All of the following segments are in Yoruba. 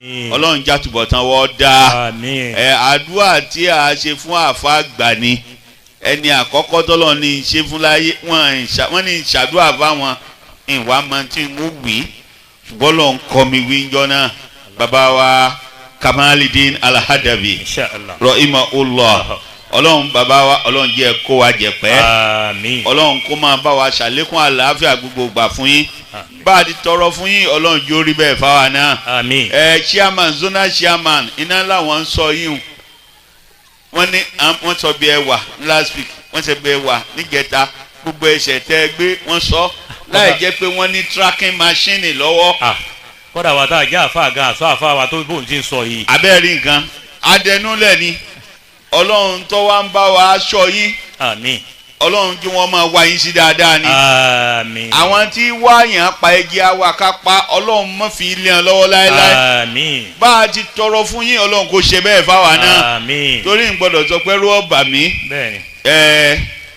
ọlọ́run jàtúbọ̀tán wọ́n dá àdúrà tí a ṣe fún àfa àgbà ni ẹni àkọ́kọ́ tọ́lọ́ ní ṣe fún láyé wọ́n ní ṣàdúrà fáwọn ìwà máa tí mo wí ṣùgbọ́n lọ́n kọ́ mi wí ńjọ́ náà bàbá wa Kamalidin Al-Hadabi rahimahullah ọlọ́run bàbá wa ọlọ́run jẹ́ kó wa jẹ pẹ́ ọlọ́run kó máa bá wa ṣàlékún àlàáfíà gbogbo gbà fún yín bá a ti tọrọ fún yín ọlọ́run jó rí bẹ́ẹ̀ fáwa náà chairman zonal chairman iná làwọn ń sọ yín wọ́n ní wọ́n sọ bí ẹ wà last week wọ́n sọ bí ẹ wà níjẹta gbogbo ẹsẹ̀ tẹ́ ẹ gbé wọ́n sọ láì jẹ́ pé wọ́n ní tracking machine lọ́wọ́. kódà wà tá a jẹ́ àfa gan àfa wa tó bóun ti ń sọ yìí. abẹ́rẹ́ nǹkan adẹnulẹ̀ ni ọlọ́run tó wá ń bá wa aṣọ yín. àmín. ọlọ́run kí wọ́n máa wá yín sí dáadáa ni. àmín. àwọn tí wáyàn pa ẹjẹ awa ká pa ọlọ́run má fi ilé hàn lọ́wọ́ láéláé. àmín. bá a ti tọrọ fún yín ọlọ́run kò ṣe bẹ́ẹ̀ fáwa náà. àmín. torí n gbọ́dọ̀ sọ pé rú ọ̀bà mi. bẹ́ẹ̀ni.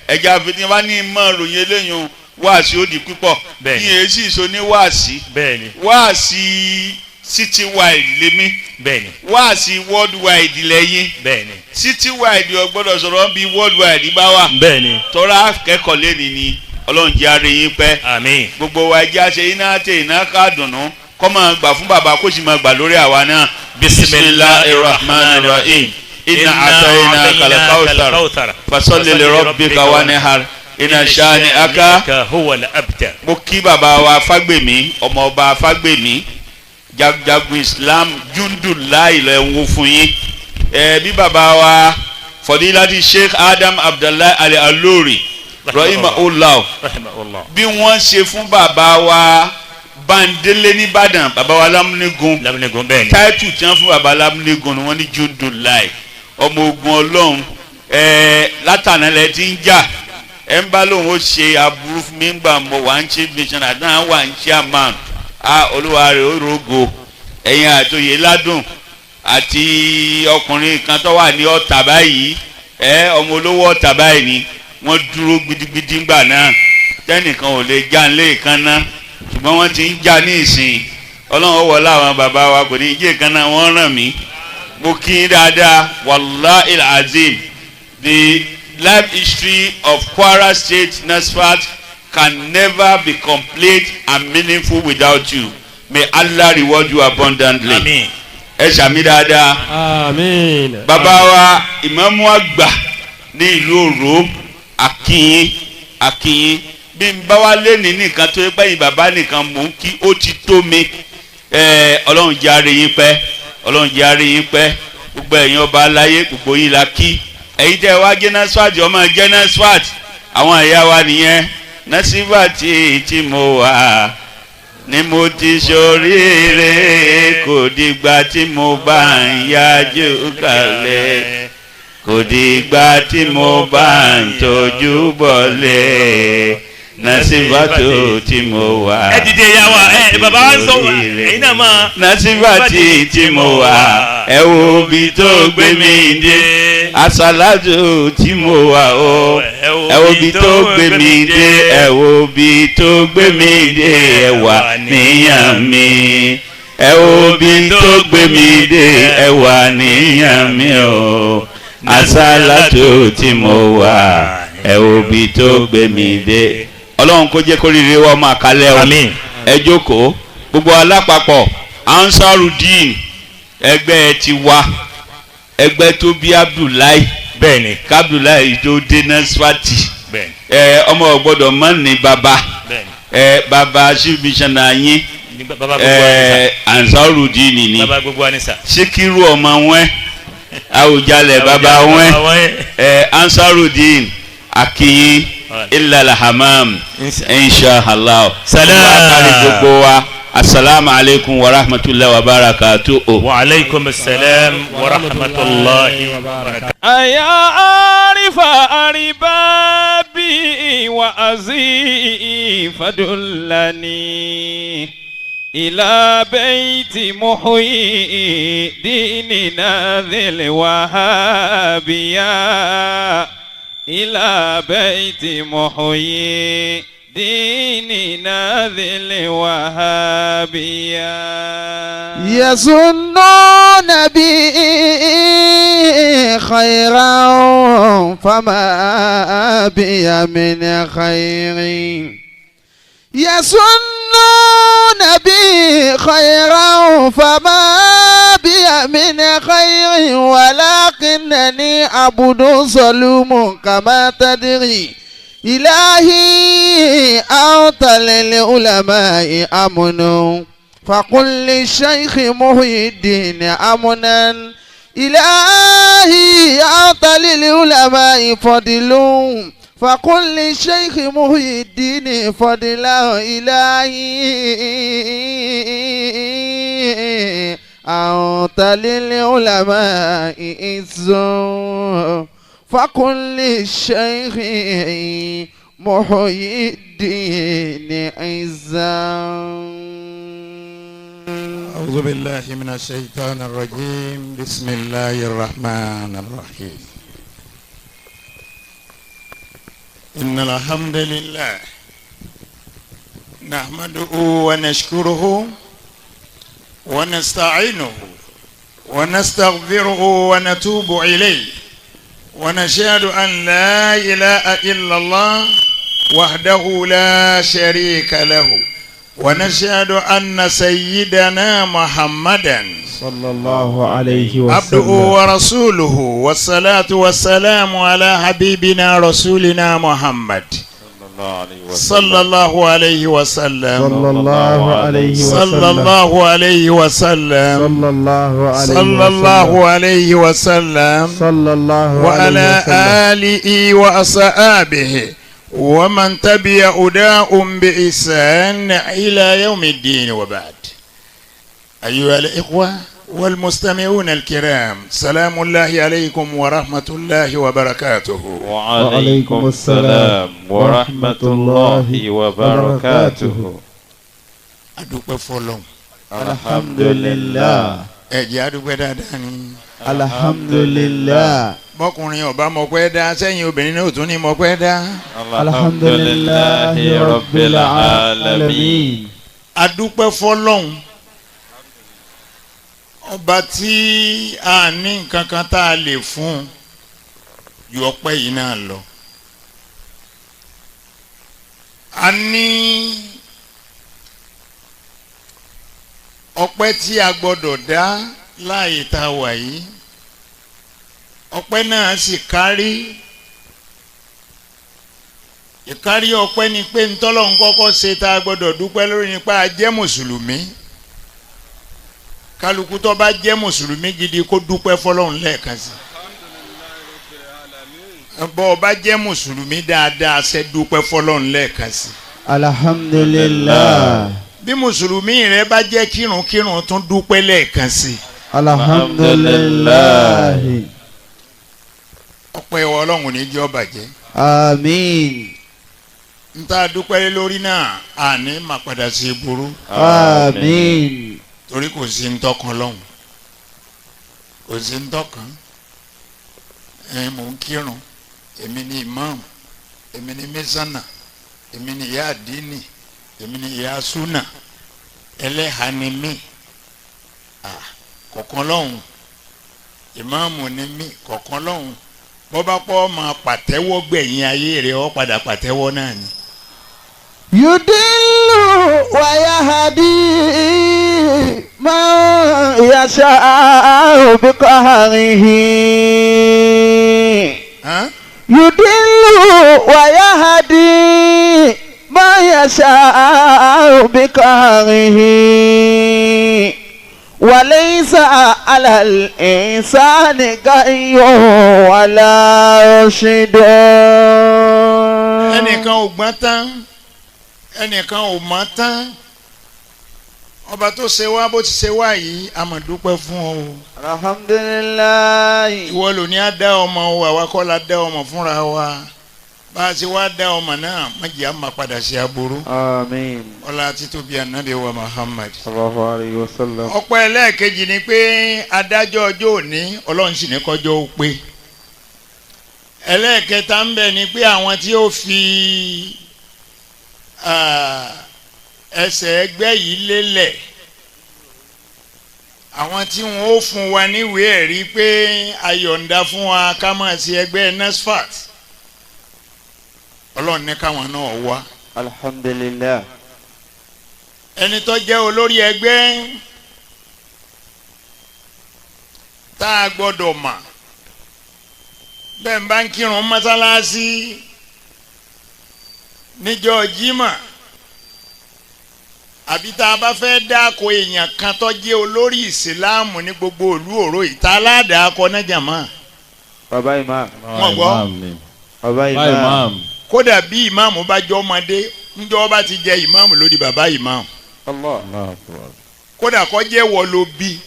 ẹja fìdí bá ní mọ́ ròyìn eléyìí wáàsí ó di púpọ̀. bẹ́ẹ̀ni. kí èsì ìṣó ní wáàsí. bẹ́ẹ̀ni. wáàsí citywide lèmi. bẹ́ẹ̀ni. wáàsí worldwide lẹ́yìn. bẹ́ẹ̀ni. citywide ò gbọ́dọ̀ sọ̀rọ̀ bí worldwide bá wà. bẹ́ẹ̀ni. tọ́ra akẹ́kọ̀ọ́ lẹ́ni ni ọlọ́run jẹ́ àárẹ̀ yín pẹ́. àmín. gbogbo wa ẹjẹ́ àṣẹ iná tẹ iná ká dùnú kọ́ máa gbà fún bàbá kó sì máa gbà lórí àwa náà. bismillahirrahmanirrahim. inna atayna kalakawusar fasalli li rabbika wanhar inna shani'aka huwal abtar. mo kí bàbá wa Fágbèmí ọmọọba Fágbèmí jagunjagun Islam jundulayi lẹ ń wo fún yín bí bàbá wa Fọdílátì Sheikh Adam Abdullahi Al-Alori rahimahullah bí wọ́n ṣe fún bàbá wa Bandele nìbàdàn bàbá wa Lámúnigun bẹ́ẹ̀ni táìtù tí wọ́n fún bàbá Lámúnigun ni wọ́n ní jundulayi ọmọ ogun Ọlọ́run látànálẹ̀ tí ń jà ẹ̀ ń bá lóun ó ṣe aburú fún mi ń gbà mọ́ wà ń ṣe mission àdáhà wà ń ṣe àmàn olúwa rẹ̀ ó rogo ẹ̀yin àtòyè ládùn àti ọkùnrin kan tó wà ní Ọ̀tà báyìí ọmọ olówó Ọ̀tà báyìí ni wọ́n dúró gidigidi ńgbà náà tẹ́nìkan ò lè já nílé kan náà ṣùgbọ́n wọ́n ti ń já ní ìsìn ọlọ́run ọwọ́ láwọn bàbá wa kò ní jẹ́ kan náà wọ́n ràn mí mo kí n dáadáa wallahi azim the life history of Kwara State NASFAT can never be complete and meaningful without you. May Allah reward you abundantly. Amen. Ẹ ṣàmì dáadáa. Amen. Bàbá wa ìmáàmù àgbà ní ìlú Òró Akínyìn bí n bá wa lé ní nìkan tó yẹ pé yín bàbá nìkan mò ń kí ó ti tó mi. Ọlọ́run jẹ́ àárẹ̀ yín pẹ́ Ọlọ́run jẹ́ àárẹ̀ yín pẹ́ gbogbo ẹ̀yin ọba aláyé gbogbo yín la kí. Ẹ̀yin tẹ́ wá jẹ́ NASFAT ọmọ jẹ́ NASFAT àwọn ẹ̀yà wa nìyẹn. Nasifati tí mo wà ni mo ti ṣoríire kò dìgbà tí mo bá ń yájú kalẹ̀ kò dìgbà tí mo bá ń tọ́jú bọ̀lẹ̀ Nasifati tí mo wà. ẹ dìde ya wa bàbá wa ń sọ ẹ̀yin náà máa. Nasifati tí mo wà ẹ wo bí tó gbé mi dé asalatu tí mo wà o ẹ wo bí tó gbé mi dé ẹ wo bí tó gbé mi dé ẹ wà níyàn mi ẹ wo bí tó gbé mi dé ẹ wà níyàn mi o asalatu tí mo wà ẹ wo bí tó gbé mi dé. Ọlọ́run kó jẹ́ kó rere wọ́n máa kalẹ̀ o ẹ jókòó gbogbo alápapọ̀ Ansarudeen ẹgbẹ́ ti wá ẹgbẹ́ tó bí Abdullahi bẹ́ẹ̀ni kábdùláì tó dé NASFAT bẹ́ẹ̀ni ọmọ ọgbọ́dọ̀ mọ́ ní baba baba ṣíbíṣánná yín Ansarudeen ni baba gbogbo anisa Síkírù ọmọ wọn Àwùjalẹ̀ baba wọn Ansarudeen Akínyìn ilal hamam inshallah salam gbogbo wa. Assalamu alaikum wa rahmatullahi wa barakatuh. Wa alaikum assalam wa rahmatullahi wa barakatuh. Aya arifa aribabi wa azi fadullani ila bayti muhyi dinina dhil wahabiya ila bayti muhyi ديننا ذي الوهابية يظنون بي خيرا فما بي من خير يظنون بي خيرا فما بي من خير ولكنني عبد ظلوم كما تدري إلهي أنت للعلماء أمن فقل للشيخ محي الدين أمنا إلهي أنت للعلماء فضل فقل للشيخ محي الدين فضلا إلهي أنت للعلماء عز فقل للشيخ محي الدين عزا. أعوذ بالله من الشيطان الرجيم. بسم الله الرحمن الرحيم. إن الحمد لله نحمده ونشكره ونستعينه ونستغفره ونتوب إليه ونشهد أن لا إله إلا الله وحده لا شريك له ونشهد أن سيدنا محمدا صلى الله عليه وسلم عبده ورسوله والصلاة والسلام على حبيبنا رسولنا محمد صلى الله عليه وسلم صلى الله عليه وسلم صلى الله عليه وسلم صلى الله عليه صلى الله عليه وسلم صلى الله وعلى عليه آله وأصحابه ومن تبع هداهم بإحسان إلى يوم الدين وبعد. أيها الإخوة والمستمعون الكرام، سلام الله عليكم ورحمة الله وبركاته. وعليكم السلام ورحمة الله وبركاته. أدوك فولون. الحمد لله. أدوك داداني. الحمد لله. bọ́kùnrin ọba mọ̀pẹ́ dá sẹ́yìn obìnrin náà tún ní mọ̀pẹ́ dá. alhamdulillahi rabbil alamin. adúpẹ́ fọ́lọ́hun ọba tí a ní nǹkan kan tá a lè fún ju ọpẹ́ yìí náà lọ. a ní ọpẹ́ tí a gbọ́dọ̀ dá láàyè tá a wà yìí. ọpẹ́ náà sì kárí. ìkárí ọpẹ́ ni pé ntọ́lọ́hun kọ́kọ́ ṣe tá a gbọ́dọ̀ dúpẹ́ lórí nípa a jẹ́ mùsùlùmí. kálukú tó bá jẹ́ mùsùlùmí gidi kó dúpẹ́ fọlọ́hun lẹ́ẹ̀kan sí. bọ́ ọ bá jẹ́ mùsùlùmí dáadáa ṣe dúpẹ́ fọlọ́hun lẹ́ẹ̀kan sí. alhamdulillah. bí mùsùlùmí rẹ bá jẹ́ kírunkírun tún dúpẹ́ lẹ́ẹ̀kan sí. alhamdulillah. ọpẹ́ ìwọ Ọlọ́run ní jẹ́ ó bàjẹ́. àmín. n ta dúpẹ́ lórí náà àní máa padà sí burú. àmín. torí kò sí ntọ́kan lọ́hùn kò sí ntọ́kan mò ń kírun èmi ni imam èmi ni mẹ́sánà èmi ni ìyá àdínì èmi ni ìyá súnà ẹlẹ́hà ni mí kọ̀ọ̀kan lọ́hùn ìmáàmù ni mí kọ̀ọ̀kan lọ́hùn bọ́bá pọ́ máa pàtẹ́wọ́ gbẹ̀yìn ayé rẹ̀ ọ́ padà pàtẹ́wọ́ náà ni. yudillu wa yahdi man yasha'u biqahrihi. yudillu wa yahdi man yasha'u biqahrihi. وليس على الإنسان غي ولا رشد. ẹnìkan ò gbọ́n tán ẹnìkan ò mọ̀ tán ọba tó ṣe wá bó ti ṣe wá yìí a máa dúpẹ́ fún ọ. alhamdulilayi. ìwọ ló ní á dá ọmọ wa àwa kọ́ la dá ọmọ fúnra wa bá a ti wá dá ọmọ náà má jẹ́ àmà padà sí aburú. àmín. ọlá títóbi ànábì wa Muhammad. sallallahu alayhi wa sallam. ọpẹ́ ẹlẹ́ẹ̀kejì ni pé adájọ́ ọjọ́ òní ọlọ́run sì ní kọjọ́ ó pé. ẹlẹ́ẹ̀kẹta ń bẹ ni pé àwọn tí ó fi ẹsẹ̀ ẹgbẹ́ yìí lélẹ̀ àwọn tí wọ́n ó fún wa níwèé ẹ̀rí pé ayọ̀ǹda fún wa ká máa ṣe ẹgbẹ́ NASFAT ọlọ́run ní káwọn náà wá. alhamdulillah. ẹni tó jẹ́ olórí ẹgbẹ́ tá a gbọ́dọ̀ mọ̀ bẹ́ẹ̀ ń bá ń kírun mọ́sálásí níjọ́ jímọ̀ àbí tá a bá fẹ́ dáko èèyàn kan tó jẹ́ olórí ìsìláàmù ní gbogbo ìlú òró ìta aládàákọ náà jàmá. bàbá imam. wọ́n gbọ́ bàbá imam. kódà bí ìmáàmù bá jọ ọmọdé ńjọ́ bá ti jẹ ìmáàmù lórí bàbá ìmáàmù. Allah. kódà kó jẹ́ wọ ló bí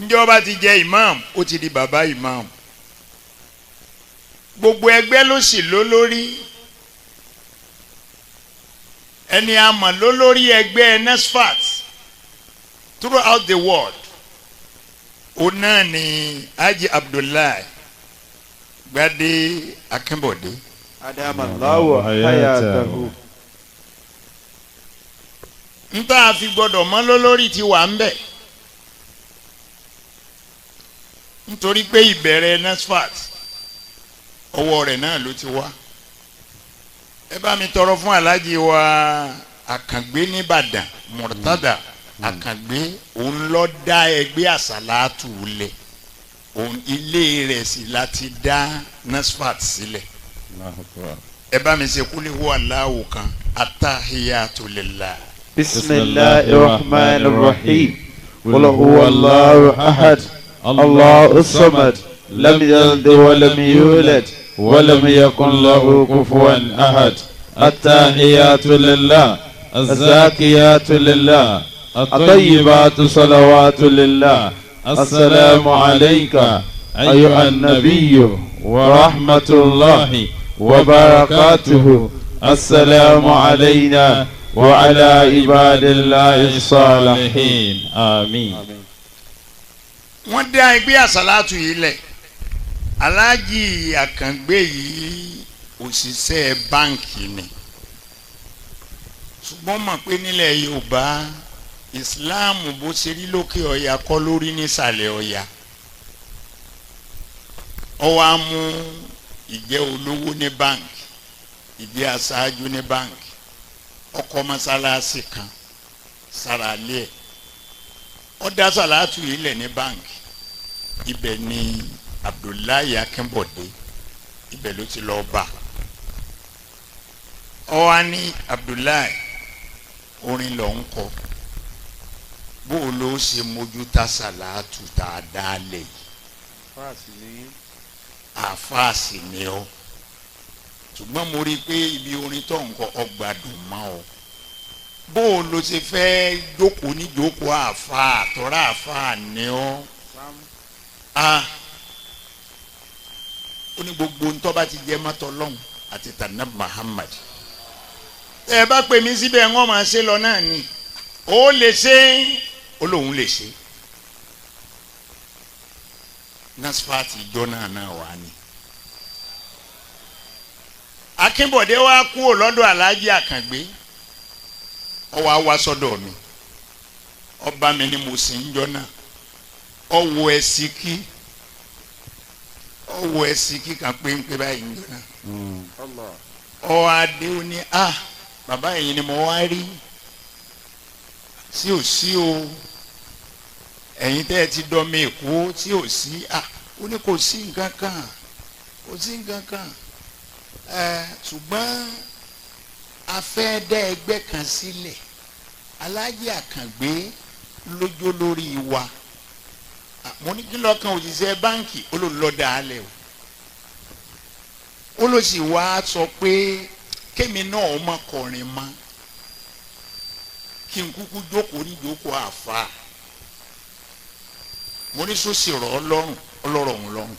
ńjọ́ bá ti jẹ ìmáàmù ó ti di bàbá ìmáàmù. gbogbo ẹgbẹ́ ló sì lólórí ẹni àmọ́ lólórí ẹgbẹ́ NASFAT throughout the world òun náà ni Haji Abdullahi Gbadé Akínbọ̀dé. adamallahu hayatahu. n tá a fi gbọdọ̀ mọ́ lólórí ti wà ń bẹ̀ nítorí pé ìbẹ̀rẹ̀ NASFAT ọwọ́ rẹ̀ náà ló ti wá. ẹ bá mi tọrọ fún aláàjì wa Àkàngbé nìbàdàn Murtada Àkàngbé òun ló dá ẹgbẹ́ àsàlátù lẹ̀ òun ilé rẹ̀ sì láti dá NASFAT sílẹ̀. ẹ bá mi ṣe kúlẹ̀ wọ aláwò kan attahiyatu lillah. bisimilahi rahman rahim. qul huwa allahu ahad allahu samad lam yalid wa lam yulad wa lam yakun lahu kufuwan ahad. التحيات لله الزاكيات لله الطيبات صلوات لله السلام عليك أيها النبي ورحمة الله وبركاته السلام علينا وعلى عباد الله الصالحين آمين. wọ́n dá ẹgbẹ́ àsálátù yìí lẹ̀ aláàjì Àkàngbé yìí òṣìṣẹ́ báǹkì ni ṣùgbọ́n mọ̀ pé nílẹ̀ Yorùbá ìsìláàmù bó ṣe rí lókè ọ̀yà kọ́ lórí nísàlẹ̀ ọ̀yà ó wá mú ìjẹ́ olówó ní báǹkì ìjẹ́ aṣáájú ní báǹkì ó kọ́ mọ́sálásí kan sára lé ẹ̀ ó dá sàlátù yìí lẹ̀ ní báǹkì ibẹ̀ ni Abdullahi Akínbọ̀dé ibẹ̀ ló ti lọ́ọ́ bá ọ wá ní Abdullahi orin lọ ń kọ bó o ló ṣe mójútó sàlátù tá a dá lẹ̀ yìí àfáàsì ni ọ ṣùgbọ́n mo rí i pé ibi orin tó ń kọ ọgbàdùn mọ́ ọ bó o ló ṣe fẹ́ jókòó níjókòó àfáà tọ́ra àfáà ni ọ ó ní gbogbo ntọ́ bá ti jẹ́ mọ́tò lọ́hùn àti tànàb Muhammad ẹ bá pè mí síbẹ̀ ń wọ́n máa ṣe lọ náà ni ó lè ṣe ó lóun lè ṣe NASFAT ìjọ náà wà ní. Akínbọ̀dé wá kúrò lọ́dọ̀ Aláàjì Àkàngbé ó wá wá sọ́dọ̀ mi ó bá mi ní mo sì ń jọ náà ó wo ẹsì kí ó wo ẹsì kí kan péńpé báyìí ń jọ náà ó adé ó ní bàbá ẹ̀yin ni mo wá rí sí ò sí o ẹ̀yin tẹ́ ẹ ti dọ́mi èkó tí ò sí ó ní kò sí nǹkan kan kò sí nǹkan kan ṣùgbọ́n a fẹ́ dá ẹgbẹ́ kan sílẹ̀ Aláàjì Àkàngbé lójó lórí wa mo ní kí lọ́kàn òṣìṣẹ́ báǹkì olólọ́dà alẹ́ o ó lọ sì wá sọ pé kémi náà má kọrin mọ́ kí n kúkú jókòó ní jókòó àfa mo ní sọ́sì rọ̀ ọ́ lọ́rùn ọlọ́rọ̀ ọ̀hún lọ́rùn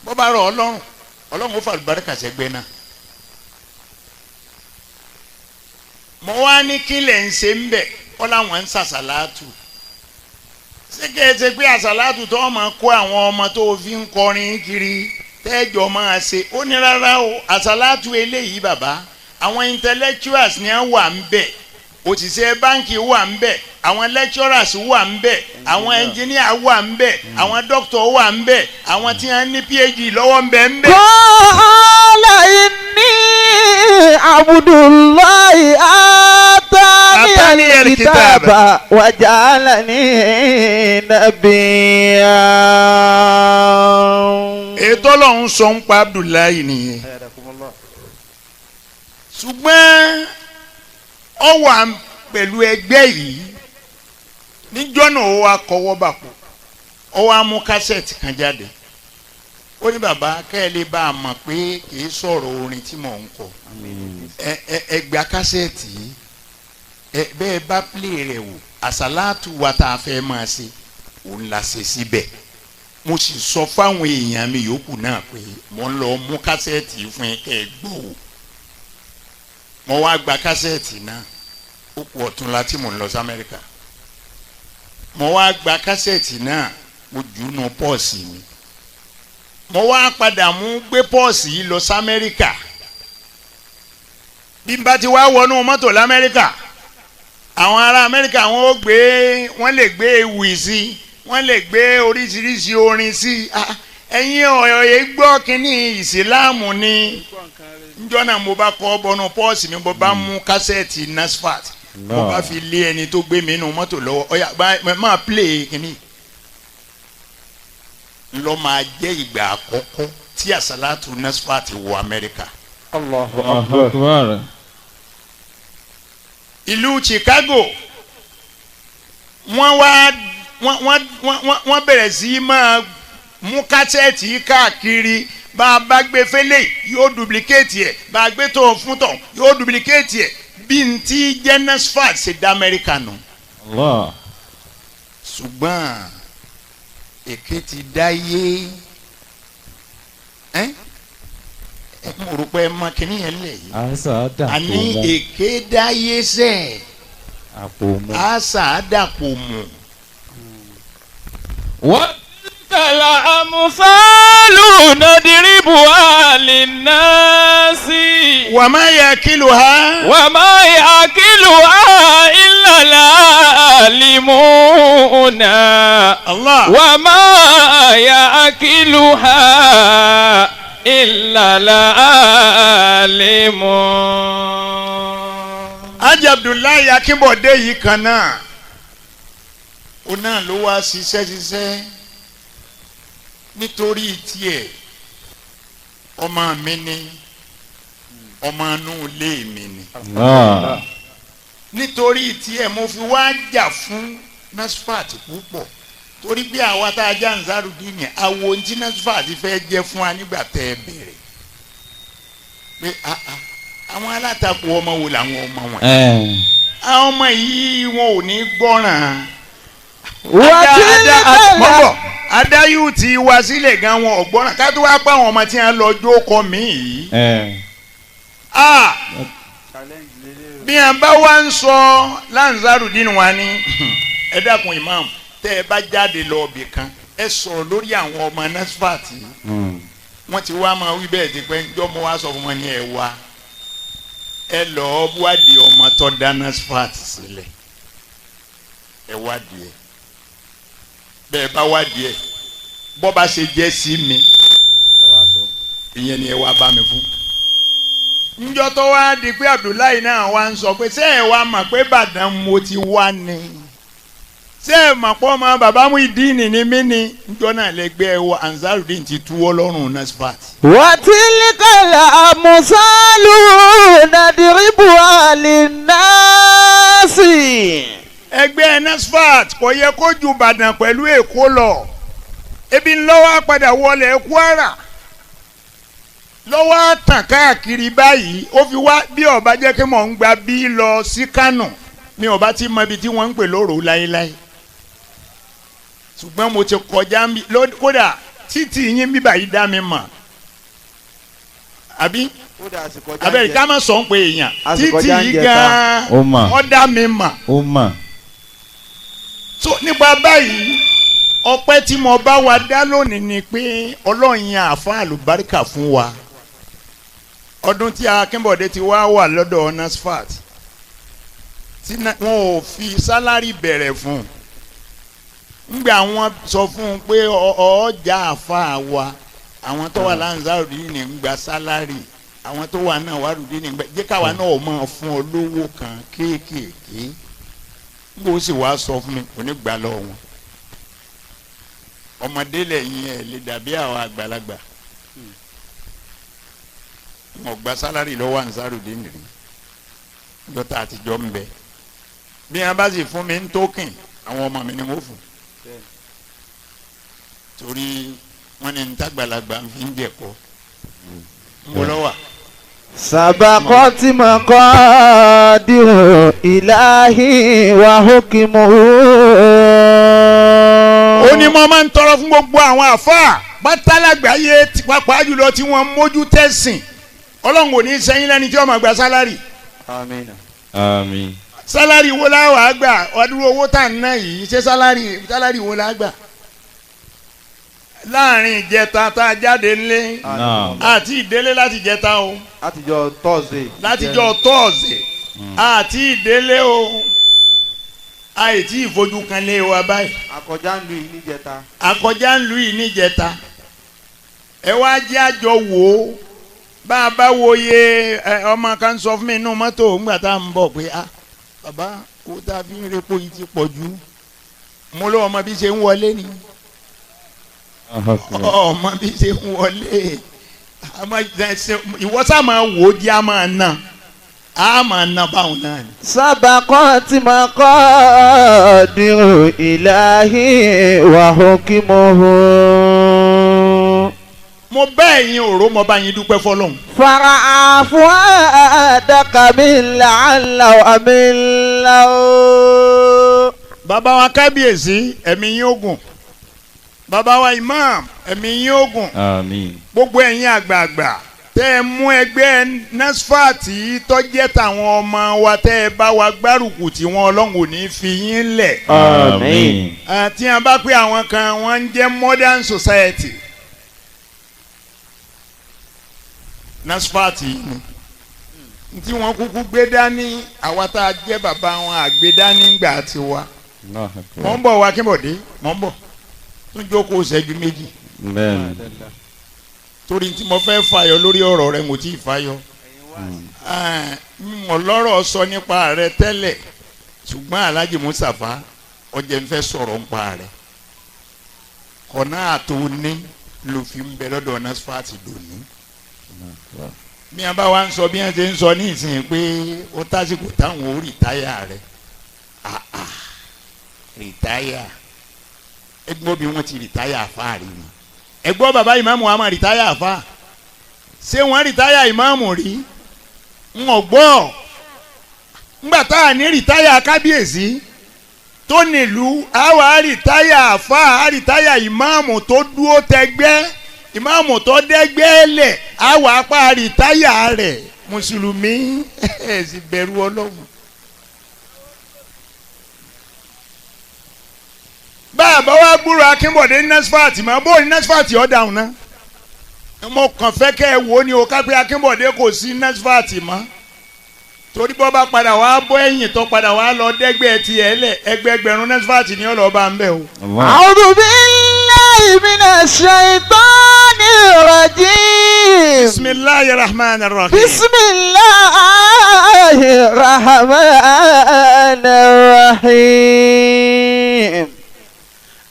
bọ́ bá rọ̀ ọ́ lọ́rùn ọlọ́run ó fà lùbáríkà sẹ́gbẹ́ náà. mo wá ní kí lẹ̀ ń ṣe ń bẹ̀ ọ́ làwọn ń ṣàṣàlátù ṣé kẹ́ẹ̀ṣe pé àṣàlátù tó máa kó àwọn ọmọ tó fi ń kọrin kiri tẹ́jọ́ máa ṣe ó ní rárá o àṣàlátù eléyìí bàbá àwọn intellectuals ni wọ́n wà ń bẹ̀ òṣìṣẹ́ báńkì wà ń bẹ̀ àwọn lecturers wà ń bẹ̀ àwọn engineer wà ń bẹ̀ àwọn doctor wà ń bẹ̀ àwọn tí wọ́n ní PhD lọ́wọ́ ń bẹ̀ ń bẹ̀. qala inni abdullahi atani al-kitaba wa ja'alani nabiyya. ètò Ọlọ́run sọ ń pa Abdullahi nìyẹn ṣùgbọ́n ọ wà pẹ̀lú ẹgbẹ́ yìí níjọ́ náà ó wá kọwọ́ bàpò ó wá mú kásẹ̀tì kan jáde ó ní bàbá kẹ́lẹ́ bá a mọ̀ pé kìí sọ̀rọ̀ orin tí mò ń kọ ẹ gba kásẹ̀tì yìí bẹ́ẹ̀ bá plé rẹ̀ wò àsálàtù wa tá a fẹ́ máa ṣe òun la ṣe síbẹ̀ mo sì sọ fáwọn èèyàn mi yòókù náà pé mo ń lọ mú kásẹ̀tì yìí fún ẹ kẹ́ ẹ gbọ́ wò mo wá gba kásẹ̀tì náà ó kù ọ̀tún láti mò ń lọ sí Amẹ́ríkà mo wá gba kásẹ̀tì náà mo jù ú nù pọ́ọ̀sì mi mo wá padà mú gbé pọ́ọ̀sì yìí lọ sí Amẹ́ríkà bí n bá ti wá wọnú mọ́tò l'Amẹ́ríkà àwọn ará Amẹ́ríkà wọ́n lè gbé ewì sí wọ́n lè gbé oríṣiríṣi orin sí ẹ̀yin ọ̀yẹ́ gbọ́ kínní ìsìláàmù ni njọ́ náà mo bá kọ́ bọ́nú pọ́ọ̀sì mi mo bá mú kásẹ̀tì NASFAT mo bá fi lé ẹni tó gbé mi nù mọ́tò lọ́wọ́ ọ̀yà máa play kínní lọ́ máa jẹ́ ìgbà àkọ́kọ́ tí àsálàtù NASFAT wọ Amẹ́ríkà. Allahu akbar. ìlú Chicago wọ́n bẹ̀rẹ̀ sí máa mú kásẹ̀tì káàkiri bá a bá gbé fẹ́lẹ̀ yóò duplicate ẹ̀ bá a gbé tó fún tọ̀ yóò duplicate ẹ̀ bí n ti jẹ́ NASFAT ṣe dá Amẹ́ríkà nù. Allah. ṣùgbọ́n èké ti dáyé mo rò pé ẹ mọ kínní yẹn lẹ̀ yìí Àṣà dàpọ̀ mọ́. àní èké dáyé sẹ́ẹ̀ Àpò mọ́. àṣà dàpọ̀ mọ́. وتلك الأمثال نضربها للناس وما يأكلها وما يأكلها إلا العالمون الله وما يأكلها إلا العالمون. Haji Abdullahi Akínbọ̀dé yìí kan náà ó náà ló wá ṣiṣẹ́ nítorí tiẹ̀ ọmọ mi ni ọmọ inú ilé mi ni nítorí tiẹ̀ mo fi wá jà fún NASFAT púpọ̀ torí bí àwa tá a já Ansarudeen yẹn àwo tí NASFAT fẹ́ jẹ́ fún wa nígbà tẹ́ ẹ bẹ̀rẹ̀ pé àwọn alátakò ọmọ wo làwọn ọmọ wọn àwọn ọmọ yìí wọn ò ní gbọ́ràn adáyù ti wá sílẹ̀ gan wọn ò gbọ́ràn ká tó wá pa àwọn ọmọ tí wọ́n lọ jókòó mi yìí bí wọn bá wá ń sọ Ansarudeen wa ní ẹ dákun imam tẹ ẹ bá jáde lọ ọbẹ kan ẹ sọ̀rọ̀ lórí àwọn ọmọ NASFAT wọn ti wá máa wí bẹ́ẹ̀ ti pẹ́ njọ́ mo wá sọ fún wọn ní ẹ wá ẹ lọ́ọ́ wádìí ọmọ tó dá NASFAT sílẹ̀ ẹ wádìí ẹ bẹ́ẹ̀ bá wádìí ẹ bọ́ bá ṣe jẹ́ sí mi ìyẹn ni ẹ wá bá mi fún. njọ́ tó wá di pé Abdullahi náà wá ń sọ pé ṣé ẹ wá mọ̀ pé Ìbàdàn mo ti wá ni ṣé ẹ mọ̀ pé ọmọ bàbá Muyideen ni mí ni njọ́ náà lẹ́gbẹ́ wa Ansarudeen ti túwọ́ lọ́rùn NASFAT. وتلك الأمثال نضربها للناس. ẹgbẹ́ NASFAT kò yẹ kó ju Ìbàdàn pẹ̀lú Èkó lọ ebi ńlọ́wọ́ padà wọlé Kwara lọ́wọ́ tàn káàkiri báyìí ó fi wá bí ọba jẹ́ kí mò ń gba bí lọ sí Kánò mi ò bá ti mọ ibi tí wọ́n ń pè lóru láéláé ṣùgbọ́n mo ti kọjá kódà títì yín bíbà yìí dá mi mọ̀ àbí abẹ́rẹ́ ká má sọ̀ ń pe èèyàn títì yìí gan-an ó dá mi mọ̀ so nípa báyìí ọpẹ́ tí mo bá wa dá lónìí ni pé Ọlọ́run yan àfa àlùbáríkà fún wa ọdún tí Akínbọ̀dé ti wá wà lọ́dọ̀ NASFAT tí wọn ò fi sálárì bẹ̀rẹ̀ fún un ngbà wọn sọ fún un pé ọjà àfa wa àwọn tó wà Ansarudeen ní ń gba sálárì àwọn tó wà náà Warudeen ní ń gba jẹ́ káwa náà máa fún ọ lówó kan kéékèèké n bó sì wá sọ fún mi kò ní gbà lọ́wọ́ wọn ọmọdé lẹ́yìn ẹ̀ lè dàbí àwọn àgbàlagbà wọn gba sálárì lọ́wọ́ Ansarudeen rí lọ́tà àtijọ́ ń bẹ bí wọn bá sì fún mi ń tókìn àwọn ọmọ mi ni mo fún torí wọn ní ntàgbàlagbà ń fi ń jẹ̀kọ́ ń bọ́ lọ́wọ́. سبقت مقادير إلهي وحكمه. ó ní mo máa ń tọrọ fún gbogbo àwọn àfáà pátálágbáyé pàápàá jùlọ tí wọ́n mójú tẹ̀sìn ọlọ́run ò ní sẹ́yìn lẹ́ni tí wọ́n máa gba sálárì. آمين. àmín. sálárì wo la wàá gbà ọdún owó tá à ń ná yìí ṣé sálárì wo la gbà. láàrin ìjẹta tá a jáde ńlé àti ìdélé láti jẹta o. látijọ́ Thursday. látijọ́ Thursday àti ìdélé o àìtí ìfojú kan lé wa báyìí. akọjá ń lu yìí níjẹta. akọjá ń lu yìí níjẹta ẹ wá jẹ́ àjọ wò ó bá a bá wo iye ọmọ kan sọ fún mi inú mọ́tò ńgbà tá à ń bọ̀ pé ah bàbá kó tá a fi ń repo yìí ti pọ̀ jù mo lọ ọmọ bí ṣe ń wọlé ni ọmọ bí ṣe ń wọlé ìwọ sá máa wò ó jẹ́ a máa ná báwọn náà ni. سبقت مقادير إلهي وحكمه. mo bá ẹ̀yin òró mo bá yín dúpẹ́ fọlọ́hún. فرع فؤادك من لعل وأمله. bàbá wa kábíyèsí ẹ̀mí yín ogun bàbá wa imam ẹ̀mí yín ogun àmín. gbogbo ẹ̀yin àgbààgbà tẹ́ ẹ mú ẹgbẹ́ NASFAT tọ́jẹ́ tàwọn ọmọ wa tẹ́ ẹ bá wa gbárùkù tí wọn ọlọ́run ò ní fi yín lẹ̀. àmín. àti àwọn bá pé àwọn kan wọ́n ń jẹ́ modern society NASFAT yìí ni tí wọ́n kúkú gbé dání àwa tá a jẹ́ bàbá wọn àgbé dání gbà tiwa. mọ̀ ń bọ̀ wá Akínbọ̀dé mọ̀ ń bọ̀ tún jókòó ṣẹ́jú méjì. bẹ́ẹ̀ni. torí tí mo fẹ́ fàyọ lórí ọ̀rọ̀ rẹ mo ti fàyọ. mo lọ́rọ̀ sọ nípa rẹ tẹ́lẹ̀ ṣùgbọ́n Alhaji Mustapha ọjẹ́ ń fẹ́ sọ̀rọ̀ nípa rẹ. kọ̀nà àtòní ló fi ń bẹ lọ́dọ̀ NASFAT dòní. bí wọn bá wá ń sọ bí wọn ṣe ń sọ ní ìsìn pé ó tásìkò táwọn ò rìtáyà rẹ. rìtáyà ẹgbọ́n bí wọ́n ti rìtáyà fáàrí ni ẹgbọ́n bàbá ìmáàmù wa máa rìtáyà fáà ṣé wọ́n rìtáyà ìmáàmù rí ń ọ̀gbọ́ ńgbà tá a ní rìtáyà kábíyèsí tó nílùú àwa rìtáyà fáà rìtáyà ìmáàmù tó dúró tẹgbẹ́ ìmáàmù tó dẹ́gbẹ́ lẹ̀ àwa apá rìtáyà rẹ̀ mùsùlùmí ẹ̀ sì bẹ̀rù Ọlọ́run. báàbá wa gbúrò Akínbọ̀dé ní NASFAT mọ́ bó ní NASFAT ọ̀ dáhùn ná mo kàn fẹ́ kẹ́ ẹ wò ó ní o ká pé Akínbọ̀dé kò sí NASFAT mọ́ torí bọ́ bá padà wá bọ́ ẹ̀yìn tó padà wá lọ dẹ́gbẹ́ tiẹ̀ lẹ̀ ẹgbẹgbẹ̀rún NASFAT ni ó lọ́ọ́ bá ń bẹ̀ o. أعوذ بالله من الشيطان الرجيم. bismillahir rahmanir rahim. بسم الله الرحمن الرحيم.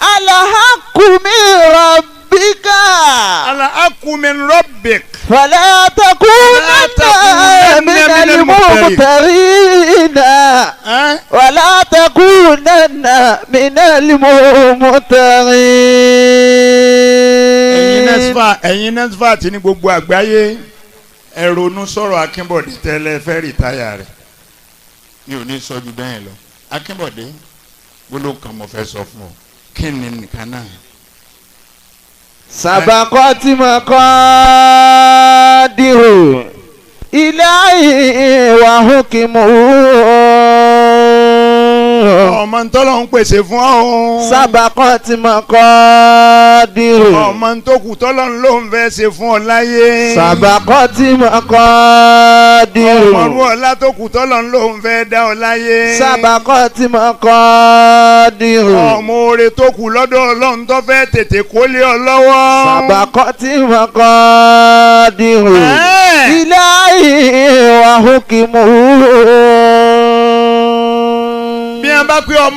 الحق من ربك الحق من ربك فلا تكونن من الممترين ولا تكونن من الممترين. ẹ̀yin NASFAT ní gbogbo àgbáyé ẹ ronú sọ̀rọ̀ Akínbọ̀dé tẹ́lẹ̀ fẹ́ rìtáyà rẹ̀ mi ò ní sọ ju bẹ́ẹ̀ lọ Akínbọ̀dé gbólóhùn kan mo fẹ́ sọ fún ọ kí ni nìkan náà. سبقت مقادير إلهي وحكمه. ọmọ ntọ́lọ́ ń pèsè fún ọ. سبقت مقادير ọmọ ntòkù tọ́lọ́ ń lò ń fẹ́ ṣe fún ọ láyé. سبقت مقادير ọmọrú ọlá tó kù tọ́lọ́ ń lò ń fẹ́ dá ọ láyé. سبقت مقادير ọmọ oore tó kù lọ́dọ̀ ọlọ́run tó fẹ́ tètè kólé ọ lọ́wọ́. سبقت مقادير إلهي وحكمه. bí wọn bá pé ọ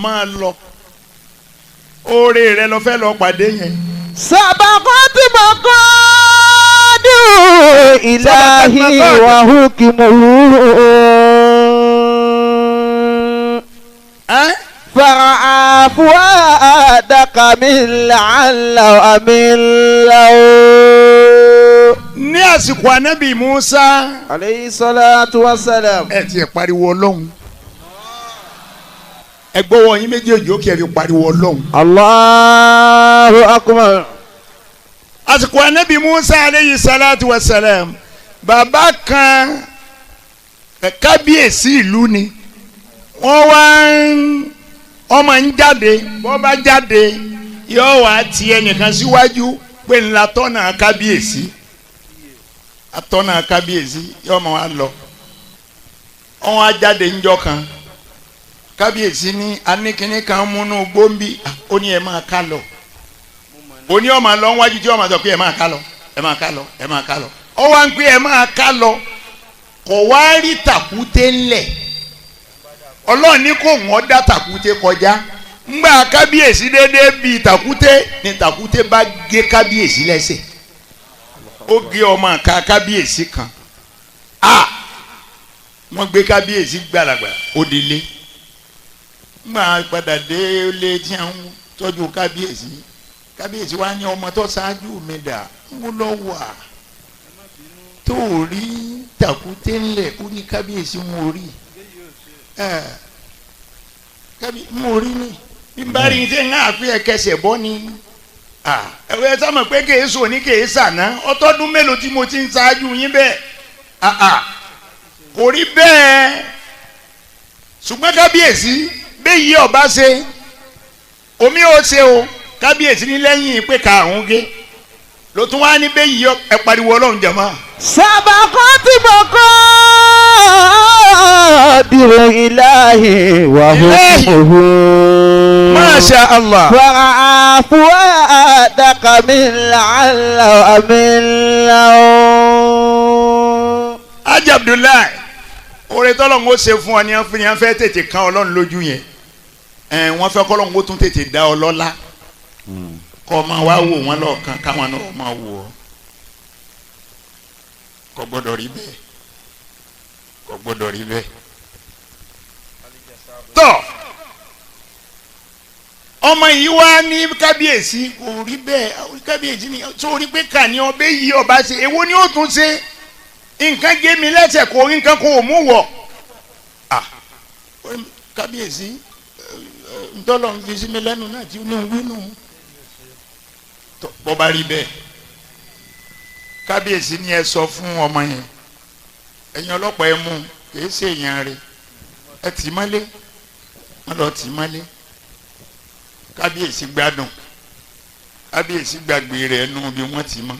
máa lọ oore rẹ lọ fẹ́ lọ pàdé yẹn. سبقت مقادير إلهي وحكمه. فرعى فؤادك من لعل ومن لو. ní àsìkò ànábì Musa. عليه الصلاة والسلام. ẹ tiẹ̀ pariwo ọlọ́run. ẹ gbọ́wọ́ yín méjèèjì ó kí ẹ fi pariwo ọlọ́run. Allahu akbar. àsìkò ànábì Musa aleyhi salatu wa salam bàbá kan kábíyèsí ìlú ni ọmọ ń jáde bó bá jáde yóò wá ti ẹnìkan síwájú pé ńlá tọ́nà kábíyèsí atọ́nà kábíyèsí yóò mọ̀ wá lọ ọ̀hún ajáde ńjọ́ kan kábíyèsí ní aníkíní kan múnú gbòǹbì ó ní ẹ máa ká lọ ó ní ọmọ lọ wájú tí ọmọ sọ pé ẹ máa ká lọ ẹ máa ká lọ ẹ máa ká lọ ọ wá ń pé ẹ máa ká lọ kò wá rí tàkúté ńlẹ̀ ọlọ́run ní kò wọ́n dá tàkúté kọjá ńgbà kábíyèsí déédéé bíi tàkúté ni tàkúté bá gé kábíyèsí lẹ́sẹ̀ ó gé ọmọ àka kábíyèsí kan wọ́n gbé kábíyèsí gbàlagbà ó délé ńgbà padà dé lé tí a ń tọ́jú kábíyèsí wa ní ọmọ tó ṣáájú mi dà ń lọ wà tó rí tàkúté ńlẹ̀ ó ní kábíyèsí ń rí mo rí ni bí n bá rí ṣe ń hàn pé ẹkẹsẹ̀ bọ́ ni ẹ̀rọ ẹ sábà pé kèé sọ ní kèé sànà ọtọ́dún mélòó tí mo ti ń ṣáájú yín bẹ́ẹ̀ kò rí bẹ́ẹ̀ ṣùgbọ́n kábíyèsí bẹ́ẹ̀ yí ọba ṣe omi ò ṣe o kábíyèsí ní lẹ́yìn pé karùn-ún gé ló tún wá ní bẹ́ẹ̀ yí ẹ pariwo ọlọ́run jàmá. سبقت مقادير إلهي وحكمه. ما شاء الله. فرعى فؤادك من لعل ومن لو. Ajá Abdullahi oore tọ́lọ́run ó ṣe fún ọ ní wọ́n fẹ́ tètè kan ọlọ́run lójú yẹn wọ́n fẹ́ kọ́lọ́run ó tún tètè dá ọ lọ́lá kọ́ ọ máa wá wò wọ́n lọ́ọ̀kan káwọn náà máa wò ọ́ kò gbọ́dọ̀ rí bẹ́ẹ̀ kò gbọ́dọ̀ rí bẹ́ẹ̀. tọ́ ọmọ yìí wá ní kábíyèsí kò rí bẹ́ẹ̀ kábíyèsí ni sórí pé kà ní ọbẹ̀ yìí ọba ṣe èwo ni ó tún ṣe nǹkan gé mi lẹ́sẹ̀ kò rí nǹkan kò mú wọ̀ kábíyèsí ntọ́lọ̀ ń fi sí mi lẹ́nu náà tí ó ní wínú bọ́ bá rí bẹ́ẹ̀ kábíyèsí ni ẹ sọ fún ọmọ yẹn ẹ̀yin ọlọ́pàá ẹ mú kìí ṣe èèyàn rẹ̀ ẹ tì í mọ́lé wọ́n lọ tì í mọ́lé kábíyèsí gbádùn kábíyèsí gbàgbé rẹ̀ nù bí wọ́n tì í mọ́.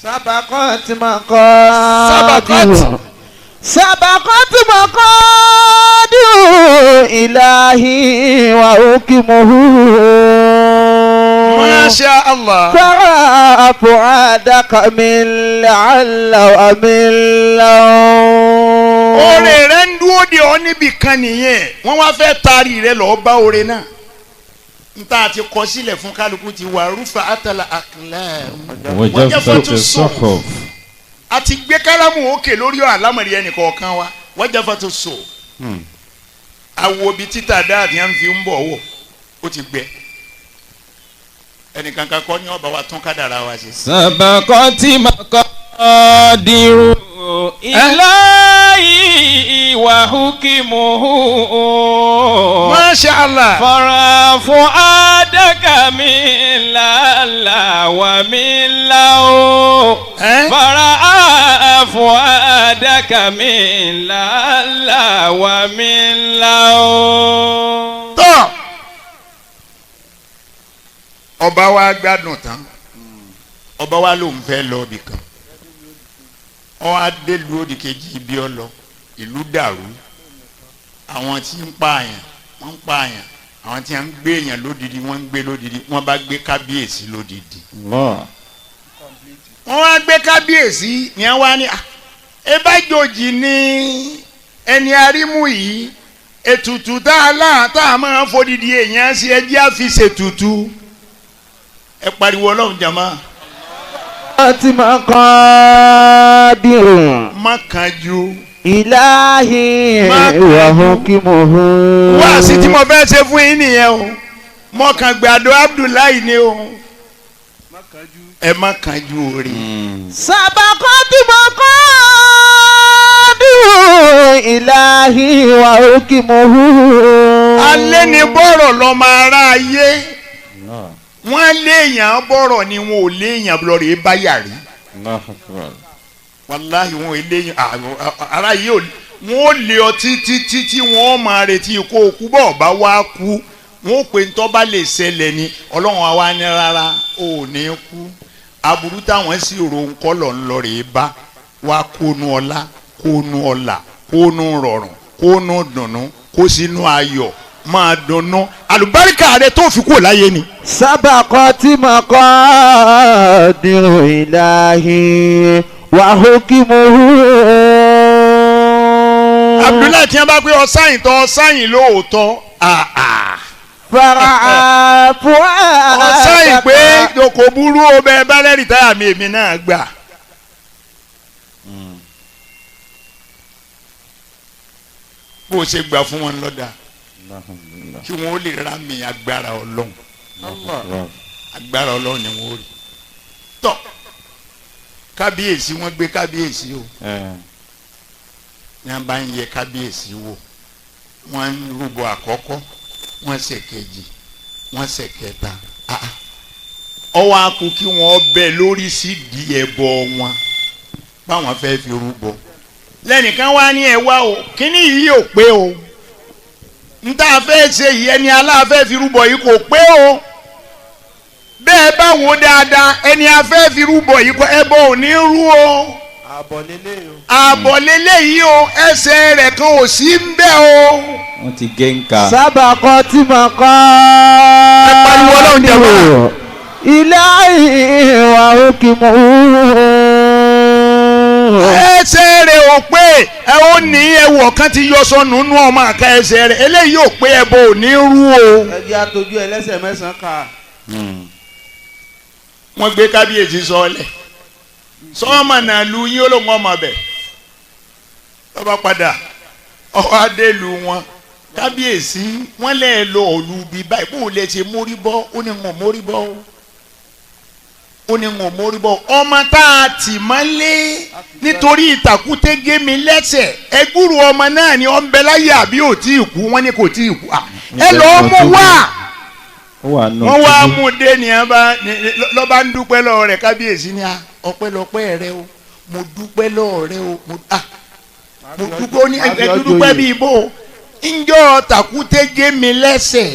سبقت مقادير سبقت مقادير إلهي وحكمه. ما شاء الله. فرعى فؤادك من لعل ومن لو. oore rẹ̀ ń dúró de ọ níbi kan nìyẹn wọ́n wá fẹ́ taari rẹ̀ lọ́ọ́ bá oore náà nta ti kọ sílẹ̀ fún kálukú ti wà rúfà àtàlà àkàlà وجفت الصحف. a ti gbé kálámù òkè lórí àlámọ̀rí ẹnìkọ̀ọ̀kan wa wajafatu so awo bi títà dáàdì à ń fi ń bọ̀ wọ̀ ó ti gbẹ ẹnìkan kan kọ́ ní ọba wa tún kádàrá wa ṣe. سبقت مقادير إلهي وحكمه. ما شاء الله. فرع فؤادك من لالا ومن لو. فرع فؤادك من لالا ومن لو. ọba wa gbádùn tán ọba wa ló ń fẹ́ lọ ibì kan ọ adélu òdì kejì ibi ọ lọ ìlú dàrú àwọn tí ń pààyàn wọ́n ń pààyàn àwọn tí wọ́n ń gbé èèyàn lódìdí wọ́n ń gbé lódìdí wọ́n bá gbé kábíyèsí lódìdí. wọ́n wá gbé kábíyèsí ní wá ní ebájòjì ní ẹni arímú yìí ètùtù tá a máa ń fòdìdí èèyàn sí ẹjẹ́ àfi ṣètùtù ẹ pariwo ọlọ́run jàmá. àti maqadirun. má kánjú. ilahi wa hukmuhu. wá sí tí mo fẹ́ ṣe fún yín nìyẹn o mo kàn gbàdọ̀ Abdullahi ni o ẹ má kánjú orí. sabaqati maqadirun ilahi wa hukmuhu. alẹ́ ni bọ́rọ̀ lọ́mọ ara ayé wọ́n léèyàn bọ̀rọ̀ ni wọn ò léèyàn lọ́rẹ̀ báyà rí wàláhì wọn ò léèyàn ara yìí wọn ò lé ọ títí tí wọn máa retí kó o kú bọ́ọ̀ bá wá kú wọn ò pé ntọ́ bá lè ṣẹlẹ̀ ni ọlọ́run àwa ní rárá ò ní kú aburú táwọn sì ro nǹkan lọ ńlọrẹ̀ bá wá kónú ọlá kónú ọlà kónú rọrùn kónú dùnnú kó sínú ayọ̀ máa dunnú àlùbáríkà rẹ tó fi kúrò láyé ni. sabaqati maqadiru ilahi wa hukmuhu. Abdullahi tí wọn bá pé ọsáyìn tó ọsáyìn lóòótọ́ fara fuadaka. ọsáyìn pé kò burú o bẹ bálẹ̀ rìtáyà mi èmi náà gbà. bó o ṣe gbà fún wọn lọ́dà kí wọn ó lè ra mi agbára Ọlọ́run agbára Ọlọ́run ni wọn ó rí tọ kábíyèsí wọn gbé kábíyèsí o ní wọn bá ń yẹ kábíyèsí wò wọn ń rúbọ àkọ́kọ́ wọn ṣe kejì wọn ṣe kẹta ọwọ́ akú kí wọn bẹ lórí sídìí ẹbọ wọn báwọn fẹ́ẹ́ fi rúbọ lẹ́nìkan wá ní ẹ wá o kíní yìí ò pé o nta fẹ́ ṣe yìí ẹni aláfẹ́ fi rúbọ yìí kò pé o bẹ́ẹ̀ bá wo dáadáa ẹni afẹ́ fi rúbọ yìí kò ẹbọ ò ní rú o àbọ̀ lélẹ́yìí o ẹsẹ̀ rẹ̀ kan ò sí ń bẹ̀ o. wọ́n ti gé ń ka. sabaqati maqadiru. ẹ pariwo Ọlọ́run jẹ́ wá. ilahi wa hukmuhu. ẹsẹ̀ rẹ̀ ò pé ẹ ó ní ẹwọ̀ kan ti yọ sọnù nínú ọmọ àka ẹsẹ̀ rẹ̀ eléyìí ò pé ẹbọ ò ní rú o. ẹjẹ àtọjú ẹlẹ́sẹ̀ mẹ́sàn-án kà. wọ́n gbé kábíyèsí sọ́ọ́lẹ̀ sọ́ọ́mà náà lu yín olóhùn ọmọ bẹ̀ lọ́ba padà ọwọ́ adélu wọn kábíyèsí wọ́n lẹ́ẹ̀ lọ òlu bí báyìí bó lè ṣe mórí bọ́ ó ní wọn mórí bọ́ ó ní wọn mórí bọ́ ọmọ tá a tì mọ́lé nítorí ìtàkùté gé mi lẹ́sẹ̀ ẹgbúrú ọmọ náà ni ọ̀n bẹ láyé àbí ò tí ì kú wọ́n ní kò tí ì kú ẹ lọ́ọ́ mú wá wọ́n wá mú dé ní lọ́ba ń dúpẹ́ lọ́wọ́ rẹ̀ kábíyèsí ni ọpẹ́lọpẹ́ rẹ o mo dúpẹ́ lọ́wọ́ rẹ o mo dúpẹ́ ó ní ẹgbẹ́ dúpẹ́ bíi bò ńjọ́ tàkúté gé mi lẹ́sẹ̀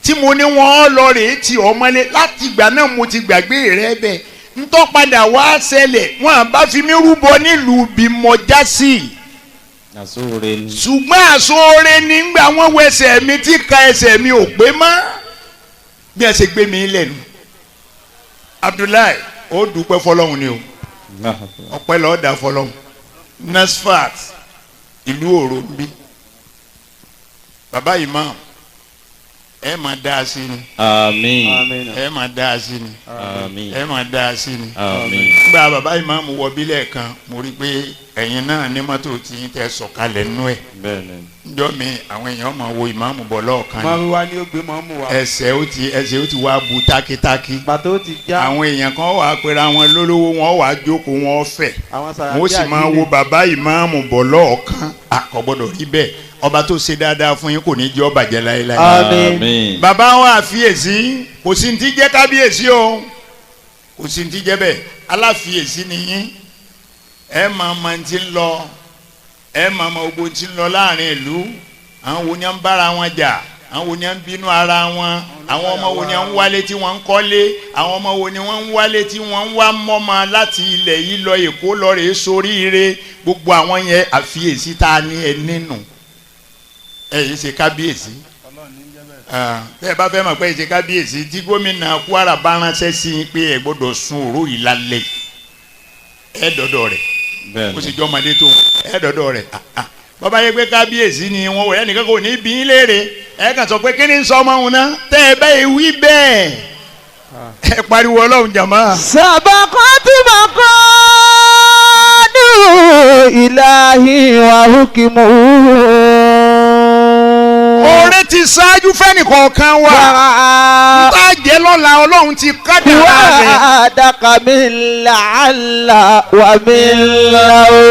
tí mo ní wọ́n lọ rèé ti ọmọlé láti ìgbà náà mo ti gbàgbé rẹ bẹ́ẹ̀ ntọ́ padà wá ṣẹlẹ̀ wọ́n àbá fi mí rúbọ nílùú bí mo já sí ṣùgbọ́n àsóore nígbà wọ́n wọ ẹsẹ̀ mi tí ka ẹsẹ̀ mi ò pé mọ́ bí ẹ ṣe gbé mi lẹ́nu Abdullahi ó dúpẹ́ fọlọ́hún ni o ọpẹ́ lọ́ọ́ da fọlọ́hún Nasfat ìlú òrò ń bí bàbá imam ẹ máa dá a sí ni àmín ẹ máa dá a sí ni àmín ẹ máa dá a sí ni àmín. gba bàbá imam wọ bílẹ̀ kan mo rí i pé ẹ̀yin náà ní mọ́tò tí ń tẹ sọ̀kalẹ̀ nú ẹ̀ njọ́ mi àwọn èèyàn máa wo ìmáàmù bọ̀ lọ́ọ̀kan ni mọ̀mú wa ni ó gbé mọ̀mú wa. ẹsẹ̀ ó ti wá bu tákítákí bàtà ó ti já. àwọn èèyàn kan wà pera wọn lólówó wọn wà jókòó wọn fẹ̀ wọn sì máa wo bàbá ìmáàmù bọ̀ lọ́ọ̀kan kò gbọ́dọ̀ rí bẹ́ẹ̀ ọba tó ṣe dáadáa fún yín kò ní jẹ́ ó bàjẹ́ láéláé. àmín. bàbá wa àfiyèsí kò sí ní ti jẹ́ kábíyèsí o kò sí ní ti jẹ́ bẹ́ẹ̀ aláfiyèsí ni yín ẹ máa ma ti ń lọ ẹ máa ma gbogbo ti ń lọ láàrin ìlú àwọn wo ni wọ́n ń bára wọn jà àwọn wo ni wọ́n ń bínú ara wọn, àwọn ọmọ wo ni wọ́n ń wálé tí wọ́n ń kọ́lé, àwọn ọmọ wo ni wọ́n ń wálé tí wọ́n ń wá mọ́mọ́ láti ilẹ̀ yìí lọ Èkó lọ rèé soríire, gbogbo àwọn yẹn àfiyèsí tá a ní ẹ nínú ẹ yìí ṣe kábíyèsí. Bẹ́ẹ̀ bá fẹ́ mọ̀ pé ṣe kábíyèsí tí gómìnà Kwara bá ránṣẹ́ sí i pé ẹ gbọ́dọ̀ sun òró yìí lálẹ́ ẹ dọ́dọ̀ rẹ̀ ó sì jọ́ ọmọdé tó ẹ dọ́dọ̀ rẹ̀ bàbá yẹ pé kábíyèsí ni wọn wò ẹnìkan kò ní bí í léèrè ẹ kàn sọ pé kí ni sọ ọmọ òun náà tẹ́ ẹ bẹ́ẹ̀ wí bẹ́ẹ̀ ẹ pariwo Ọlọ́run jàmá. sabaqati maqadu ilahi wa hukmuhu. Oore ti ṣáájú fẹ́nìkọ̀ọ̀kan wa tá jẹ́ lọ́la Ọlọ́run ti kádàrá rẹ̀. wa daka min la'alla wa min lahu.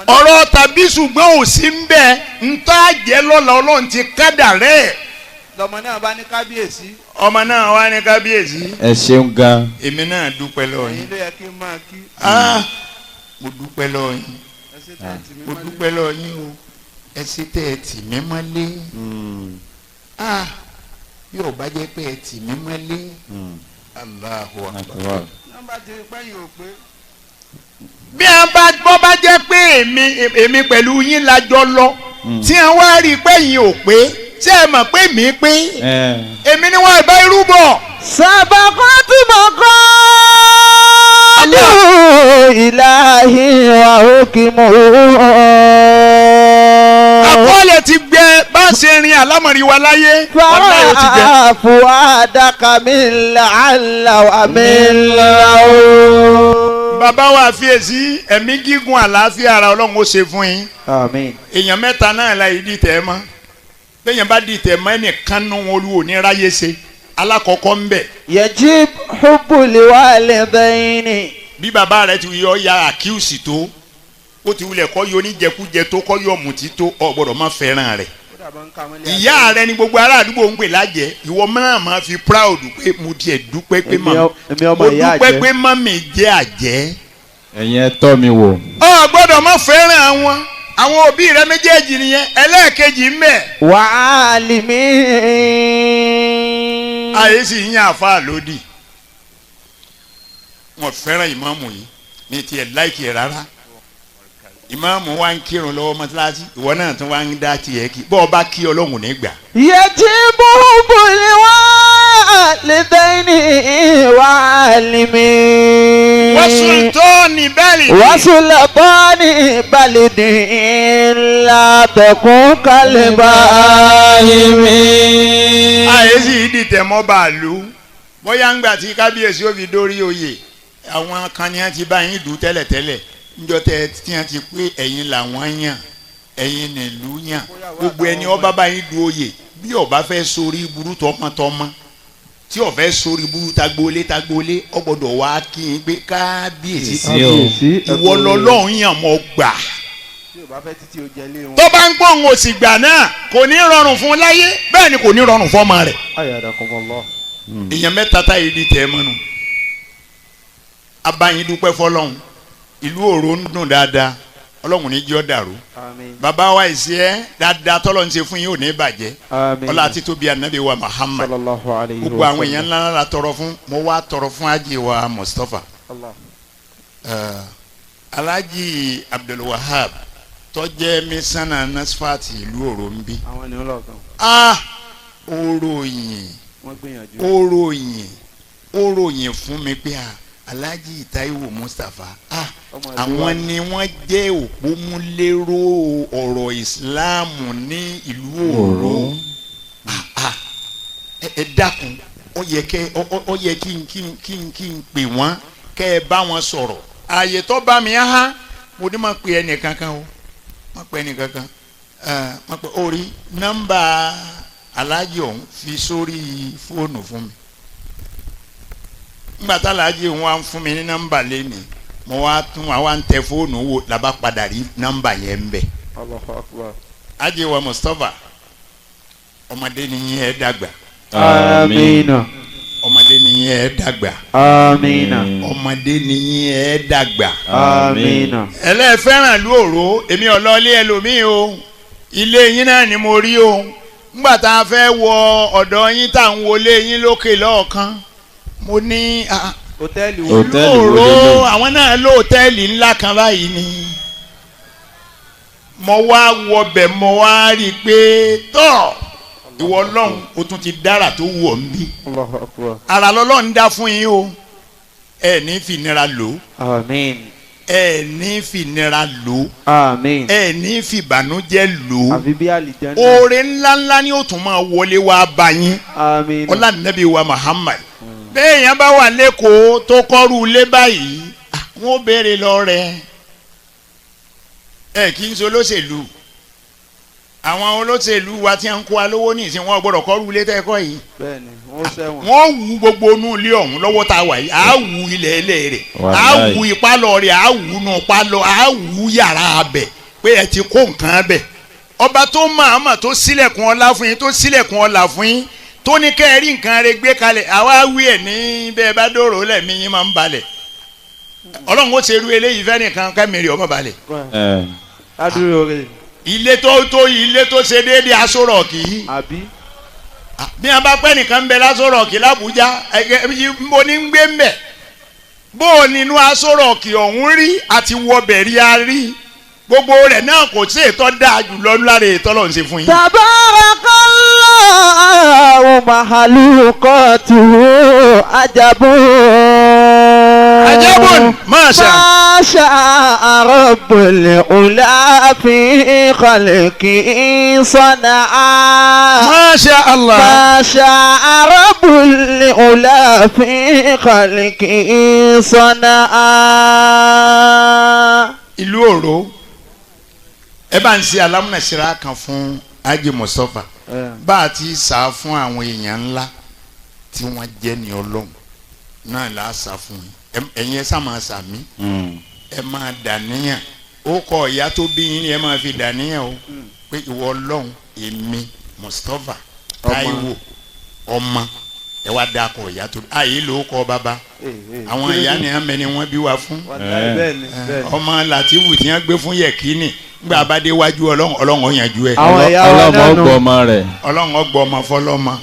Ọ̀rọ̀ tàbí ṣùgbọ́n ò sí ń bẹ̀ ń tá jẹ́ lọ́la Ọlọ́run ti kádàrá rẹ̀. lọmọ náà bá ní kábíyèsí. Ọmọ náà wá ní kábíyèsí. ẹ ṣeun gan. Èmi náà dúpẹ́ lọ́wọ́ èyí yín. ló yẹ kí n máa kí. Mo dúpẹ́ lọ́wọ́ yín. Mo dúpẹ́ lọ́wọ́ yín o. Ẹ ṣe tẹ́ ẹ tì mí mọ́lé. Yóò bá jẹ́ pé ẹ tì mí mọ́lé. Allahu Akbar. nọ́mbà ti pẹ́yìn ò pé. Bí a bá jẹ́ pé èmi pẹ̀lú yín la jọ lọ tí a wá rí i pé yín ò pé ṣé ẹ mọ̀ pé mi pé èmi ni wọ́n ìbá irú bọ̀. sabaqati maqadu ilahi wa hukmuhu. Àkọọ́lẹ̀ ti gbẹ bá ṣe rin àlámọ̀rí wa láyé. Ọ̀la yóò ti gbẹ. fuadaka min la'alla wa min lahu. Bàbá wa fiyèsí ẹ̀mí gígùn àlàáfíà ara Ọlọ́run ó ṣe fún yín. Àmín. Èèyàn mẹ́ta náà la yìí dìtẹ̀ mọ́. Bẹ́ẹ̀yàn bá dìtẹ̀ mọ́ ẹnìkan nù wọn olúwo ní ráyé ṣe. Alákọ̀ọ́kọ́ ń bẹ̀. yajib hubbul walidaini. Bí bàbá rẹ̀ ti yọ ya àkíyèsí tó ó ti wulẹ̀ kọ́ yọ oníjẹkújẹ tó kọ́ yọ mùtí tó ọ̀ gbọ́dọ̀ má fẹ́ràn rẹ̀. Ìyá rẹ ni gbogbo ará àdúgbò ń pè lájẹ ìwọ mìíràn máa fi proud pé mo tiẹ̀ dúpẹ́ pé mo dúpẹ́ pé mọ́mì jẹ́ àjẹ́. ẹ̀yin ẹ tọ́ mi wò. Ọ gbọ́dọ̀ má fẹ́ràn àwọn òbí rẹ méjèèjì nìyẹn ẹlẹ́ẹ̀kejì ń bẹ. wa alimi. Àyè sì ń yàn àfa lódì wọn fẹ́ràn ìmáàmù yìí ní tiẹ̀ láìkì ẹ̀ rárá. Ìmáàmù wa ń kírun lọ́wọ́ mọ́tíláṣí ìwọ náà tún wá ń dá tiẹ̀ kí bọ́ọ̀ bá kí Ọlọ́run nígbà. yajibu hubbul walidaini wa alimi. Wasultani balidi. Wasultani balidi la takun kalbahimi. Àyè sì dìtẹ̀ mọ́ bàálù bóyá ń gbà tí kábíyèsí ó fi dórí oyè àwọn kan ní wọ́n ti bá yín dùn tẹ́lẹ̀tẹ́lẹ̀ níjọ́ tẹ́ tí wọ́n ti pé ẹ̀yin làwọn yàn ẹ̀yin nílùú yàn gbogbo ẹni ọba bá yín dùn oyè bí ọba fẹ́ sórí burú tọmọtọmọ tí ọfẹ sórí burú tagbolé ọgbọ́dọ̀ wá kí n pé kábíyèsí ìwọ lọ́lọ́run yàn mọ́ gbà. tó bá ń pọ̀ ń òsì gbà náà kò ní rọrùn fún láyé bẹ́ẹ̀ ni kò ní rọrùn fún ọmọ rẹ̀. èèyàn mẹ́ta táyé di tẹ̀ mọ́nu abayin dúpẹ́ fọlọ́run ìlú òrò ń dùn dáadáa Ọlọ́run ní jọ́ dàrú bàbá wa ìṣe ẹ́ dáadáa tọ́lọ́ ń ṣe fún yín ò ní bàjẹ́ ọlá àti tóbi ànábì wa Muhammad gbogbo àwọn èèyàn ńlá la tọrọ fún mo wá tọrọ fún Haji wa Mustapha Alhaji Abdulwahab tó jẹ́ mísánà Nasfat ìlú òrò ń bí ó ròyìn fún mi pé Alhaji Taiwo Mustapha àwọn ni wọ́n jẹ́ òpómúléró ọ̀rọ̀ ìsìláàmù ní ìlú òró ẹ dákun ó yẹ kí n pè wọ́n kẹ́ ẹ bá wọn sọ̀rọ̀ ààyè tó bá mi há mo ní máa pè ẹnì kankan o máa pè ẹnì kankan máa pè orí nọ́mbà Alhaji ọ̀hún fi sórí fóònù fún mi ngbà tá Alhaji wọn wá fún mi ní nọ́mbà lẹ́nu mo wá tún àwa ń tẹ fóònù wò làbá padà rí nọ́mbà yẹn ń bẹ. Haji wa Mustapha ọmọdé ni yín ẹ dàgbà. Amina. ọmọdé ni yín ẹ dàgbà. Amina. ọmọdé ni yín ẹ dàgbà. Amina. ẹlẹ́fẹ̀ràn lú òró èmi ọlọ́ọ̀lẹ́ ẹlòmíì o ilé yín náà ni mo rí o ngbà tá a fẹ́ wọ ọ̀dọ̀ yín tá à ń wọlé yín lókè lọ́ọ̀kan mo ní hòtẹ́ẹ̀lì wo. Hòtẹ́ẹ̀lì wo lóòró lélẹ̀? àwọn náà lóòtẹ́ẹ̀lì ńlá kan báyìí ni mo wá wọbẹ̀ mo wá rí i pé tọ́ ìwọ ọlọ́run o tún ti dára tó wù ọ́ ń bí Allahu Akbar. ara lọ́lọ́run dá fún yín o ẹ ní fìnira lò Àmín. ẹ ní fìnira lò Àmín. ẹ ní fìbànújẹ́ lò àfi bí àlìjẹ́nà. oore ńláńlá ni ó tún máa wọlé wá bá yín Àmín. ọlá nàbí wa Muhammad bẹ́ẹ̀ yẹn bá wà lẹ́kọ̀ọ́ tó kọ́rù lé báyìí wọ́n béèrè lọ rẹ̀ ẹ kì í ṣe olóṣèlú àwọn olóṣèlú wa tí ń kó alówó ní ìsìn wọn gbọ́dọ̀ kọ́rù lé tẹ́kọ̀ yìí bẹ́ẹ̀ni wọ́n ṣẹ̀wọ̀n. wọ́n wú gbogbo inú ilé ọ̀hún lọ́wọ́ tá a wà yìí à wú ilẹ̀ ilẹ̀ rẹ̀ à Wàláhì. wú ìpálọ̀ rẹ̀ à wú inú pálọ̀ à wú yàrá abẹ̀ pé ẹ ti kó nǹkan abẹ̀ ọba tó máa tó sílẹ̀kùn ọlá fún yín tó sílẹ̀kùn ọlá fún yín tó ní kẹ́ ẹ rí nǹkan rẹ̀ gbé kalẹ̀ àwa wí ẹ̀ ní bẹ́ẹ̀ bá dòrò lẹ́mí yín máa ń balẹ̀ ọlọ́run ó ṣe irú eléyìí fẹ́ nìkan kẹ́mìrì ọmọ balẹ̀ adúrò rẹ̀. ilé tó ṣe déédéé Aṣọ Rock yìí àbí. bí wọn bá pẹ́ nìkan ń bẹ l'Aṣọ Rock l'Àbújá mo ní ń gbé ń bẹ̀ bó o nínú Aṣọ Rock ọ̀hún rí àti wọbẹ̀ rí a rí gbogbo rẹ̀ náà kò sí ètò dáa jù lọ lára ètò Ọlọ́run ṣe fún yín. Tabarakallahu mahalukatuhu ajabun. Masha Rabbul ula fi khalqi sana'a. Masha Allah. Masha Rabbul ula fi khalqi sana'a. ìlú Òró ẹ bá ń ṣe alámúnàṣírà kan fún Haji Mustapha bá a ti sá fún àwọn èèyàn ńlá tí wọ́n jẹ́ ní Ọlọ́run náà là á sá fún yín ẹ̀yin ẹ sá máa sàmí ẹ máa dàníyàn ó kọ ìyá tó bí yín ni ẹ máa fi dàníyàn o pé ìwọ Ọlọ́run èmi Mustapha Táíwò ọmọ ẹ wá dákọ ìyá tó bí àyè ló kọ bàbá àwọn ìyá ni àmẹ ni wọ́n bí wa fún bẹ́ẹ̀ni bẹ́ẹ̀ni. ọmọ Latifu tí wọ́n gbé fún Yẹkínì gbà bá dé wájú Ọlọ́run ó yanjú ẹ àwọn ìyá wa ọlọ́mọ náà nù. ọgbọ ọmọ rẹ̀. Ọlọ́run ó gbọ́ ọmọ fọlọ́mọ.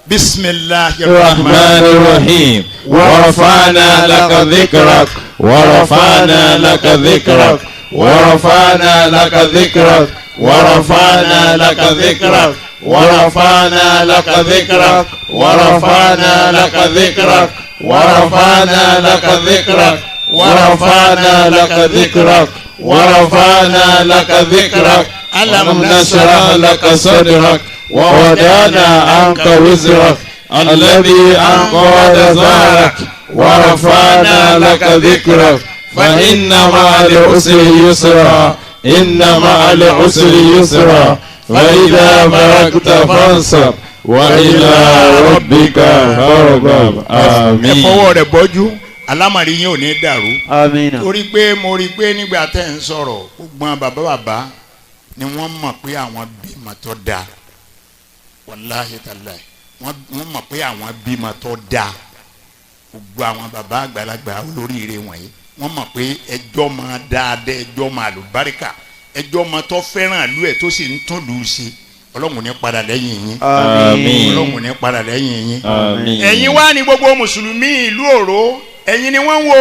Bismillahir الرحمن Rahmanir الرحيم ورفعنا لك ذكرك ورفعنا لك ذكرك ورفعنا لك ذكرك ورفعنا لك ذكرك ورفعنا لك ذكرك ورفعنا لك ذكرك ورفعنا لك ذكرك ورفعنا لك ذكرك ورفعنا لك ذكرك ألم نشرح لك صدرك ووضعنا عنك وزرك الذي أنقض ظهرك ورفعنا لك ذكرك فإن مع العسر يسرا إن مع العسر يسرا فإذا فرغت فانصب وإلى ربك فارغب آمين. fọwọ́ rẹ̀ bọ́jú alámàrí yín ò ní dàrú Amina. torí pé mo rí i pé nígbà tẹ́ ń sọ̀rọ̀ gbọ́n bàbá ni wọ́n mọ̀ pé àwọn bímọ tó dáa wàláhì tàláhì wọ́n mọ̀ pé àwọn bímọ tó dáa gbogbo àwọn bàbá àgbàlagbà olóríire wọ̀nyí wọ́n mọ̀ pé ẹjọ́ máa dáadáa ẹjọ́ máa lùbáríkà ẹjọ́ máa tó fẹ́ràn ìlú ẹ̀ tó sì ń tún lù ú sí Ọlọ́run ní padà lẹ́yìn yín Àmín. Ọlọ́run ní padà lẹ́yìn yín Àmín. ẹ̀yin wá ní gbogbo mùsùlùmí ìlú Òró ẹ̀yin ni wọ́n ń wo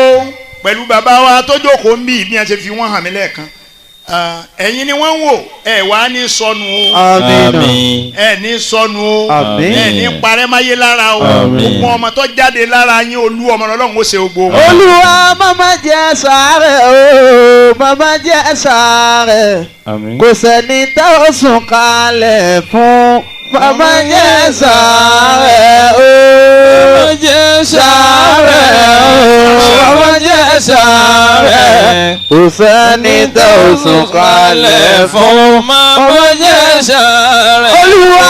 pẹ̀lú bàbá wa tó jókòó ń bí a ṣe fi wọ́n hàn mí lẹ́ẹ̀kan ẹ̀yin ni wọ́n ń wò ẹ̀ wá ní sọnù o Àmín. ẹ̀ ní sọnù o Àmín. ẹ̀ ní parẹ́máyé lára o Àmín. gbogbo ọmọ tó jáde lára yín olú ọmọ Ọlọ́run ó ṣe gbogbo wọn. Olúwa mama jẹ́ sàárẹ̀ o mama jẹ́ sàárẹ̀ Àmín. kò sẹ́ni tá ó sùn kalẹ̀ fún mama jẹ́ sàárẹ̀ o jẹ́ sàárẹ̀ o mama jẹ́ sàárẹ̀ kò sẹ́ni tá ó sùn kalẹ̀ fún mama jẹ́ sàárẹ̀. Olúwa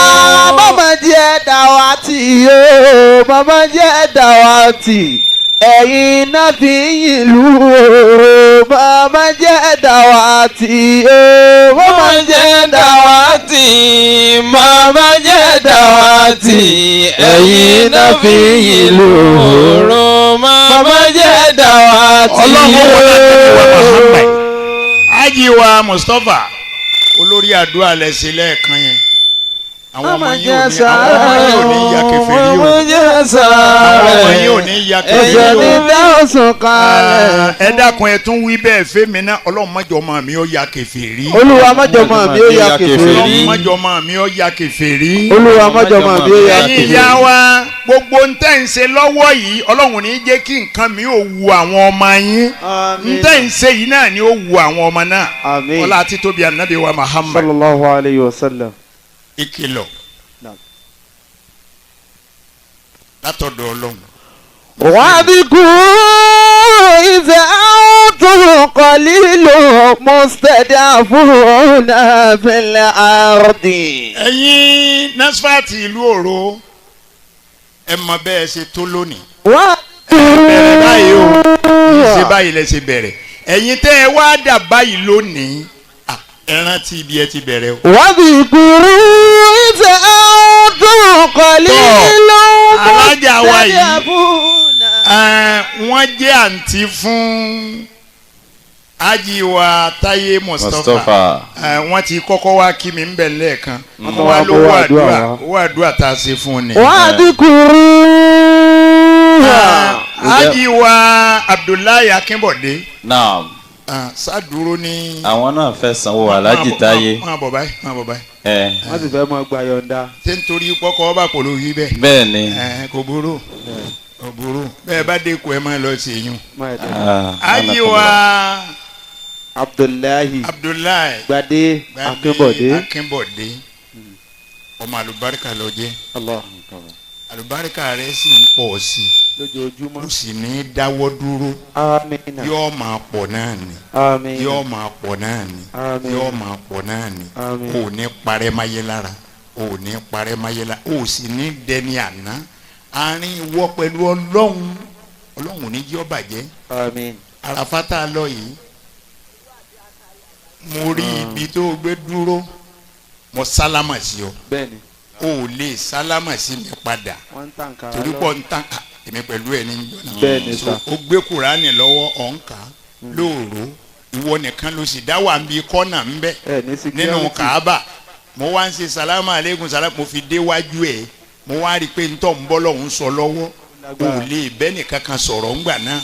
mama jẹ́ dàwátì o mama jẹ́ dàwátì ẹ̀yin náà fi ìlú Òró mama jẹ́ dàwátì o mama jẹ́ dàwátì mama jẹ́ dàwátì ẹ̀yin náà fi ìlú Òró mama jẹ́ dàwátì Ọlọ́run wọlé àtẹ̀wé wa Muhammad Haji wa Mustapha olórí àdúrà lẹ́sẹ̀ lẹ́ẹ̀kan yẹn àwọn ọmọ yìí ò ní ya kèfèrí o àwọn ọmọ yìí ò ní ya kèfèrí o ẹ dákun ẹ tún wí bẹ́ẹ̀ fẹ́mi náà Ọlọ́run mọ́jọ ọmọ mi ó ya kèfèrí Olúwa mọ́jọ ọmọ mi ó ya kèfèrí Ọlọ́run mọ́jọ ọmọ mi ó ya kèfèrí Olúwa mọ́jọ ọmọ mi ó ya ẹ̀yin kèfèrí. ìyá wa gbogbo ń tẹ́ ń ṣe lọ́wọ́ yìí Ọlọ́run ní jẹ́ kí nǹkan mi ò wu àwọn ọmọ yín ń tẹ́ ń ṣe yìí náà ni ó wu àwọn ọmọ náà Àmín. ọlá àti tóbi ànábì wa Muhammad Sallallahu alayhi wa sallam. ìkìlọ̀ látọ̀dọ̀ Ọlọ́run. واذكروا إذا أنتم قليل مستضعفون في الأرض. ẹ̀yin nasfati ìlú Òro ẹ mọ bẹ́ẹ̀ ṣe tó lónìí. bẹ̀rẹ̀ báyìí o ṣe báyìí lẹ ṣe bẹ̀rẹ̀ ẹ̀yin tẹ́ ẹ wá dà báyìí lónìí ẹ rántí ibi ẹ ti bẹ̀rẹ̀ o. واذكروا إذا أنتم قليل alájà wa yìí مستضعفون. wọ́n jẹ́ àǹtí fún Haji wa Táyé Mustapha wọ́n ti kọ́kọ́ wá kí mi ń bẹ̀ lẹ́ẹ̀kan wọ́n wá lówó àdúrà tá a ṣe fún un ni. واذكروا Haji wa Abdullahi Akínbọ̀dé Naam. sádúró ní. Àwọn náà fẹ́ sanwó Alhaji Táyé. máa bọ̀ báyìí máa bọ̀ báyìí. Wọ́n sì fẹ́ mọ gba yọ̀ǹda. ṣé nítorí pọ́kọ́ ọba kò ló yí bẹ́ẹ̀. Bẹ́ẹ̀ ni. kò burú kò burú bẹ́ẹ̀ bá dé kó ẹ máa lọ sí yún. Máa Haji wa Abdullahi Abdullahi Gbadé Akínbọ̀dé. Akínbọ̀dé ọmọ àlùbáríkà ló jẹ́ Allah. àlùbáríkà rẹ̀ sì ń pọ̀ sí Lójoojúmọ́. kò sì ní dáwọ́ dúró Amina. yóò máa pọ̀ náà ni Amina. yóò máa pọ̀ náà ni Àmín. yóò máa pọ̀ náà ni Àmín. ò ní parẹ́ máyé lára ò ní parẹ́ máyé lára ò sì ní dẹni àná àárín ìwọ pẹ̀lú Ọlọ́run Ọlọ́run ò ní jí ó bàjẹ́ Amin. àràfá tá a lọ yìí mo rí ibi tó o gbé dúró mo sálámà sí ọ Bẹ́ẹ̀ni. o ò lè sálámà sí mi padà Wọ́n ń tàn ká. torí pọ̀ ń tán èmi pẹ̀lú ẹ̀ ní ìjọ Bẹ́ẹ̀ni so sà. o gbé kuraani lọ́wọ́ ọ̀nkà lóòró ìwọ nìkan ló sì dá wà ń bí kọ́nà ń bẹ́ Ẹ ní security. nínú Kaaba mo wá ń ṣe salama aleykum salam mo fi déwájú ẹ̀ mo wá rí i pé ntọ́ ń bọ́ lọ́hún sọ lọ́wọ́ o ò lè bẹ́ẹ̀ nìkan kan sọ̀rọ̀ ńgbà náà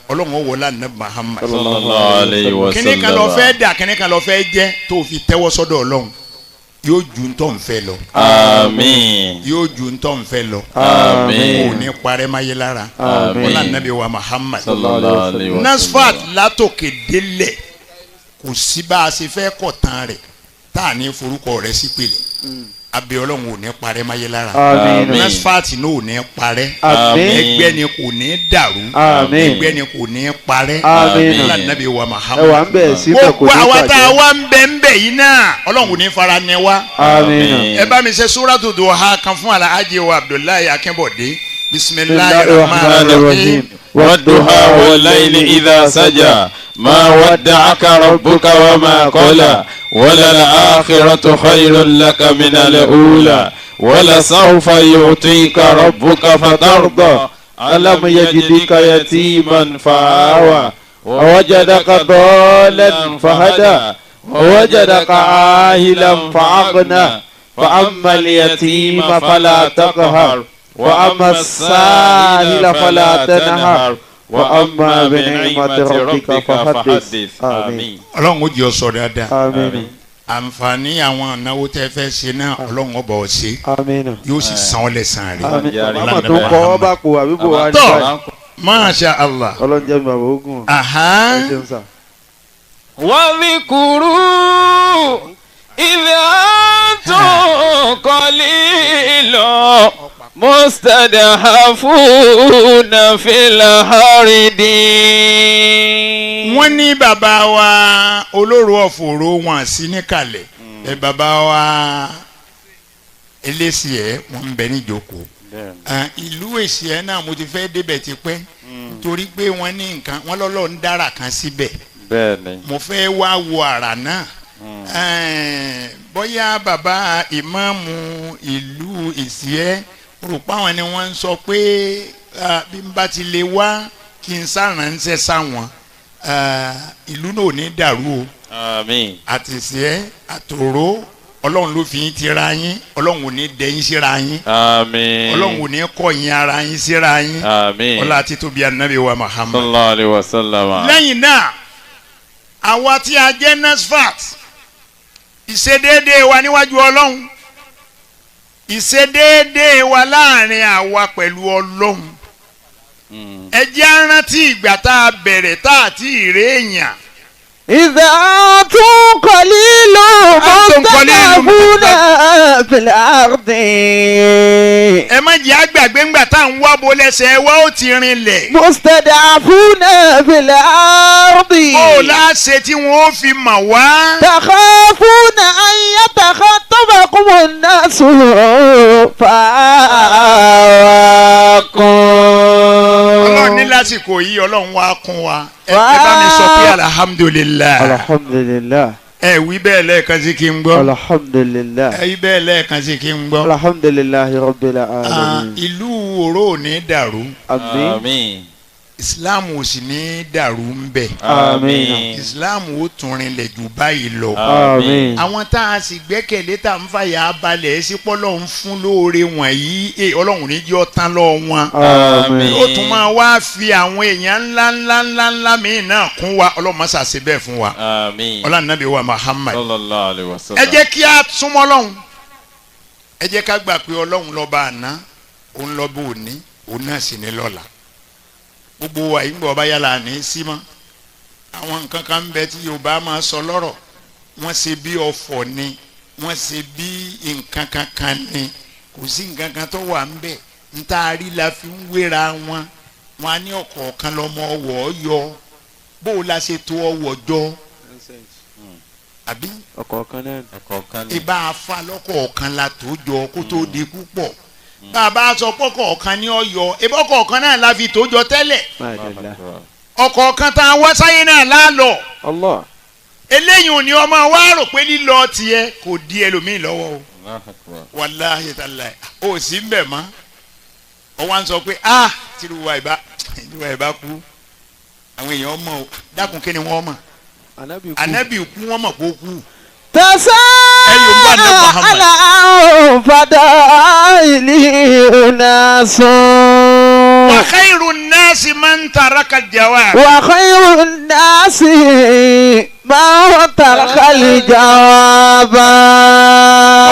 Ọlọ́run wọlá ní Muhammad Sallallahu alayhi wa sallam. kíní kan lọ fẹ́ dà kíní kan lọ fẹ́ jẹ́ tó o fi tẹ́wọ́ sọ́dọ̀ Ọlọ́run yóò ju ntọ́ ń fẹ́ lọ Àmín. yóò ju ntọ́ ń fẹ́ lọ Àmín. kò ní parẹ́ máyé lára Àmín. wọlá nàbí wa Muhammad Sallallahu alayhi wa sallam. Nasfat látòkè délẹ̀ kò sí bá a ṣe fẹ́ kọ̀ tán rẹ̀ tá a ní forúkọ rẹ̀ sí pèlè abẹ́ Ọlọ́run ò ní parẹ́ máyé lára Àmín. Nasfat náà ò ní parẹ́ Àmín. ẹgbẹ́ ni kò ní dàrú Àmín. ẹgbẹ́ ni kò ní parẹ́ Àmín. wọlá nàbí wa Ẹ wà Muhammad ń bẹ̀ síbẹ̀ kò gbogbo ní àwa tá a bàjẹ́. wá ń bẹ ń bẹ yìí náà Ọlọ́run ò ní fara ní wa Àmín. ẹ bá mi ṣe Suratu Duha kan fún Alhaji wa Abdullahi Akínbọ̀dé bismillahirrahmanirrahim. والضحى والليل إذا سجى ما ودعك ربك وما قلى وللآخرة خير لك من الأولى ولسوف يعطيك ربك فترضى ألم يجدك يتيما فآوى ووجدك ضالا فهدى ووجدك عاهلا فأغنى فأما اليتيم فلا تقهر وأما السائل فلا تنهر وأما بنعمة ربك فحدث آمين. Ọlọ́run ó jẹ́ ọ sọ dáadáa Àmín. àǹfààní àwọn ànáwó tẹ́ fẹ́ ṣe náà Ọlọ́run ó bá ọ ṣe Àmín. yóò sì san ọ́ lẹ́san rẹ̀. Àmín. Àmín. Bàbá tó ń kọ́ ọ bá kó àbíbò wa ní Tọ́. báyìí. Masha Allah. Ọlọ́run jẹ́ mi bàbá ogun. Aha. Ẹ ṣeun sà. واذكروا إذا أنتم قليل مستضعفون في الأرض. Wọ́n ní bàbá wa olóró ọ̀fọ̀rọ̀ wọn sí níkàlẹ̀ ẹ bàbá wa eléṣì ẹ̀ wọ́n ń bẹ níjókòó ìlú èsì ẹ̀ náà mo ti fẹ́ débẹ̀ tipẹ́ torí pé wọ́n ní nǹkan wọ́n lọ́lọ́ ń dára kan síbẹ̀ Bẹ́ẹ̀ni. mo fẹ́ wá wo àrà náà bóyá bàbá ìmáàmù ìlú èsì ẹ̀ rò páwọn ni wọ́n ń sọ pé bí n bá ti lè wá kí n sáránṣẹ́ sáwọn ìlú náà ò ní dàrú o Àmín. àtìsẹ́ àtòró ọlọ́run ló fi yín tira yín ọlọ́run ò ní dẹ yín síra yín Àmín. ọlọ́run ò ní kọ̀ yín ara yín síra yín Àmín. ọlá títóbi ànábì wa Muhammad. Sallallahu alaihi wasallam. lẹ́yìn náà àwa tí a jẹ́ NASFAT ìṣedéédéé wa níwájú ọlọ́run ìṣedéédéé wa láàrin àwa pẹ̀lú ọlọ́run ẹ jẹ́ á rántí ìgbà tá a bẹ̀rẹ̀ tá a ti rèèyàn. إذا أنتم قليل مستضعفون في الأرض. ẹ má jẹ́ àgbàgbé ńgbà tá à ń wá bo lẹ́sẹ̀ wa ó ti rinlẹ̀. مستضعفون في الأرض. ó láṣẹ tí wọ́n fi mọ̀ wá. تخافون أن يتخطفكم الناس ọlọ́run ní فآواكم. lásìkò yìí ọlọ́run wá kún wa. ẹ bá mi sọ pé alhamdulilayi. الحمد لله ẹ wí bẹ́ẹ̀ lẹ́ẹ̀kan sí kí n gbọ́. الحمد لله ẹ wí bẹ́ẹ̀ lẹ́ẹ̀kan sí kí n gbọ́. الحمد لله رب العالمين. ìlú òró ò ní dàrú آمين Àmín. islam ò sì ní dàrú ń bẹ̀. Àmín. islam ó tún rinlẹ̀ jù báyìí lọ. آمين. àwọn tá a sì gbẹ́kẹ̀lé tá a ń fàyà balẹ̀ sí pọ́lọ́ ń fún lóore wọ̀nyí ọlọ́run ní jẹ́ ọ̀tán lọ wọn. آمين. ó tún máa wá fi àwọn èèyàn ńlá míì náà kún wa ọlọ́run máa ṣàṣe bẹ́ẹ̀ fún wa. Àmín. ọlọ́run nàbí wa Muhammad. Sallallahu alaihi wasallam. ẹ jẹ́ kí a súnmọ́ ọlọ́run ẹ jẹ́ ká gbà pé ọlọ́run lọ́ba àná òun lọ́ba òní òun náà sì ní lọ́la gbogbo wa yìí ń bọ̀ ọba yàrá ní símọ́ àwọn nǹkan kan ń bẹ tí Yorùbá máa sọ lọ́rọ̀ wọ́n ṣe bí ọ̀fọ̀ ni wọ́n ṣe bí nǹkan kankan ni kò sí nǹkan kan tó wà ń bẹ̀ ntaari la fi ń wéra wọn wọn á ní ọ̀kọ̀ọ̀kan lọ́mọ ọwọ́ yọ bó o la ṣe tó ọwọ́ jọ àbí ọ̀kọ̀ọ̀kan náà. Ọ̀kọ̀ọ̀kan ni. ibà afa lọ́kọ̀ọ̀kan la tó jọ kó tó di púpọ̀ bàbá sọ pọ́kọ̀ọ̀kan ní ọ̀yọ́ ibà ọ̀kọ̀ọ̀kan náà la fi tó jọ tẹ́lẹ̀ ما شاء الله. ọ̀kọ̀ọ̀kan tá a wá sáyé náà lálọ́ الله. eléyìí ò ní ọmọ wa rò pé lílọ tiẹ̀ kò di ẹlòmíì lọ́wọ́ o Allahu akbar. wàláhì tàláhì ó sì ń bẹ̀ mọ́ ọ wá ń sọ pé tìrúwà ìbá kú àwọn èèyàn mọ̀ o dákun kí ni wọ́n mọ̀ Ànábì kú. ànábì kú wọ́n mọ̀ kó kú. تساءل عن فضائل أناس وخير الناس من ترك الجواب. وخير الناس من ترك الجواب.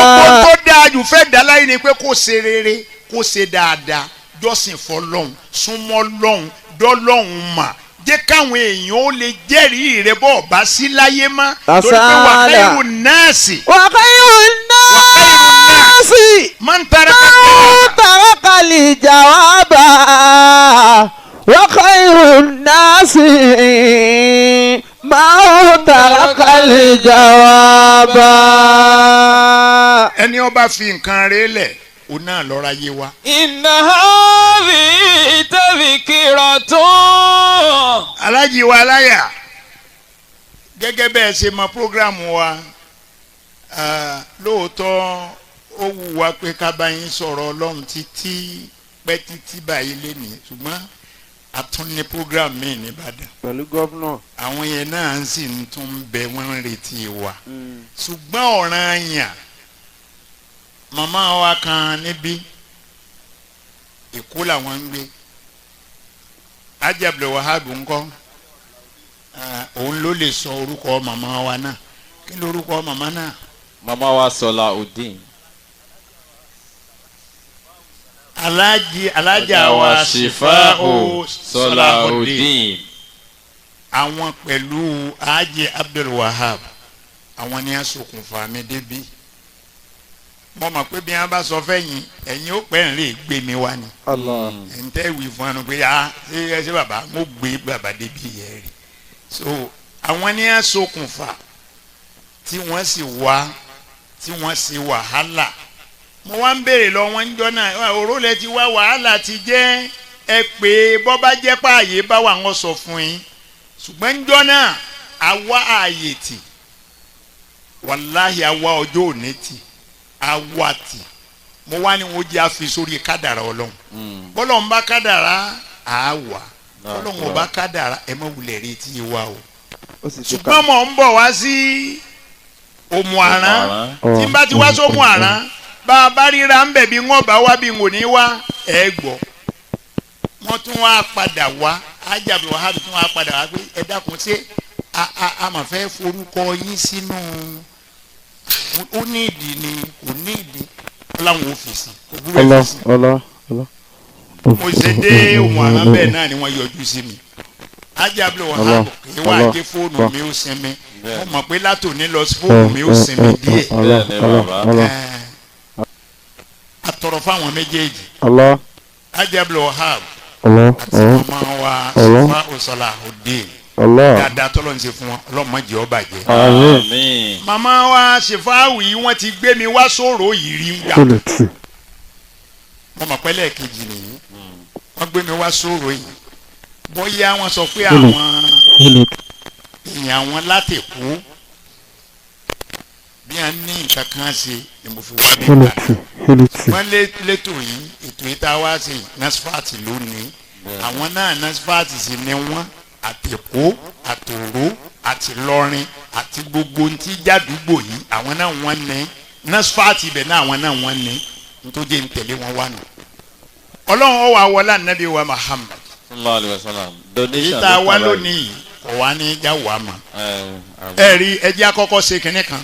ọ̀pọ̀ tó dáa jù fẹ́ dá láyé ni pé kó ṣe rere kó ṣe dáadáa jọ́sìn fọlọ́hún súnmọ́ lọ́hún dọ́lọ́hún mà jẹ́ káwọn èèyàn ó lè jẹ́rìí rẹ bọ́ ọ̀bá sí láyé mọ́ torí pé wa khairu nasi وخير الناس man taraka من ترك الجواب. وخير الناس من ترك الجواب. ẹni ó bá fi nǹkan rẹ̀ lẹ̀ ó náà lọ́ra yé wa. إن هذه تذكرة. alájí wa aláyà gẹ́gẹ́ bẹ́ẹ̀ ṣe mọ prógrámù wa lóòótọ́ ó wù wá pé ká bá yín sọ̀rọ̀ ọlọ́run títí pẹ́ títí báyìí lénìí ṣùgbọ́n a tún ní prógrámù míì nìbàdàn pẹ̀lú gọ́vnọ̀. àwọn yẹn náà sì ń tún bẹ wọ́n ń retí wa ṣùgbọ́n ọ̀ranyàn màmá wa kan níbí Èkó làwọn ń gbé Hajji Abdul Wahab ńkọ́ òun ló lè sọ orúkọ màmá wa náà kí ló orúkọ màmá náà. Mama wa Salahuddin. alájà wa Shifa'u Salahuddin Salahuddin. àwọn pẹ̀lú Hajji Abdul Wahab àwọn ni a ṣokùnfà mi débi mo mọ̀ pé bí wọ́n bá sọ fẹ́yìn ẹ̀yin ó pẹ́ ń lè gbé mi wá ni Allah. ń tẹ́ wí fún ẹnu pé ṣé bàbá mo gbé bàbá débi yẹn rí so àwọn ni a ṣokùnfà tí wọ́n sì wá tí wọ́n sì wàhálà mo wá ń béèrè lọ wọn ń jọ náà òró lẹ ti wá wàhálà ti jẹ́ ẹ pé bọ́ bá jẹ́ páàyè bá wà wọ́n sọ fún yín ṣùgbọ́n ń jọ náà àwa ààyè tì wàláhì àwa ọjọ́ òní tì àwa tì mo wá ní wọ́n jẹ́ àfi sórí kádàrá ọlọ́run bọ́lọ̀ ń bá kádàrá àwa Ọlọ́run ọba kádàrá ẹ má wulẹ̀ retí wa o. ó sì ti ṣùgbọ́n mò ń bọ̀ wá sí òmù àrán tí n bá ti wá sómù àrán bá a bá ríra ń bẹ̀ bí wọ́n bá wá bí n ò ní wá ẹ gbọ́. wọ́n tún wá padà wá ajábọ̀ wàhálà tún wá padà wá pé ẹ dákun ṣé a máa fẹ́ forúkọ yín sínú ó ní ìdí ni kò ní ìdí láwọn ọ́fíìsì ọlọ ọlọ ọlọ. mo ṣe dé òmù àrán bẹ́ẹ̀ náà ni wọ́n yọjú sí mi ajábọ̀ wàhálà kì í wá gé fóònù mi ó sinmi mo mọ̀ pé látòní lọ sí fóònù mi ó sinmi díẹ̀ atọrọ fáwọn méjèèjì ajábọ̀ wàhálà àti màmá wa sọfà òsọlá òde dáadáa tọ́lọ́ ń ṣe fún wọn ọlọ́mọdé ọba jẹ́. Àmín. màmá wa ṣèfáwì yìí wọ́n ti gbé mi wá sọ̀rọ̀ yìí rí gbà. mo mọ̀ pé lẹ́ẹ̀kejì nìyí wọ́n gbé mi wá sọ̀rọ̀ yìí bóyá wọ́n sọ pé àwọn èèyàn wọn láti kú bí a ní nǹkan kan ṣe ni mo fi wá bí ìgbà wọ́n létò yìí ètò yìí tá a wá sí NASFAT lónìí àwọn náà NASFAT sì ni wọ́n àtẹ̀kọ́ àtòrò àti lọ́rin àti gbogbo ntí jádùúgbò yìí àwọn náà wọ́n ní NASFAT ibẹ̀ náà àwọn náà wọ́n ní nítorí ń tẹ̀lé wọn wá nù. ọlọ́run ó wà wọlé ànábì wa Muhammad sallallahu alaihi wasallam. èyí tá a wá lónìí kò wá ní ìjà wà mọ́. ẹ rí ẹjẹ́ àkọ́kọ́ ṣe kínní kan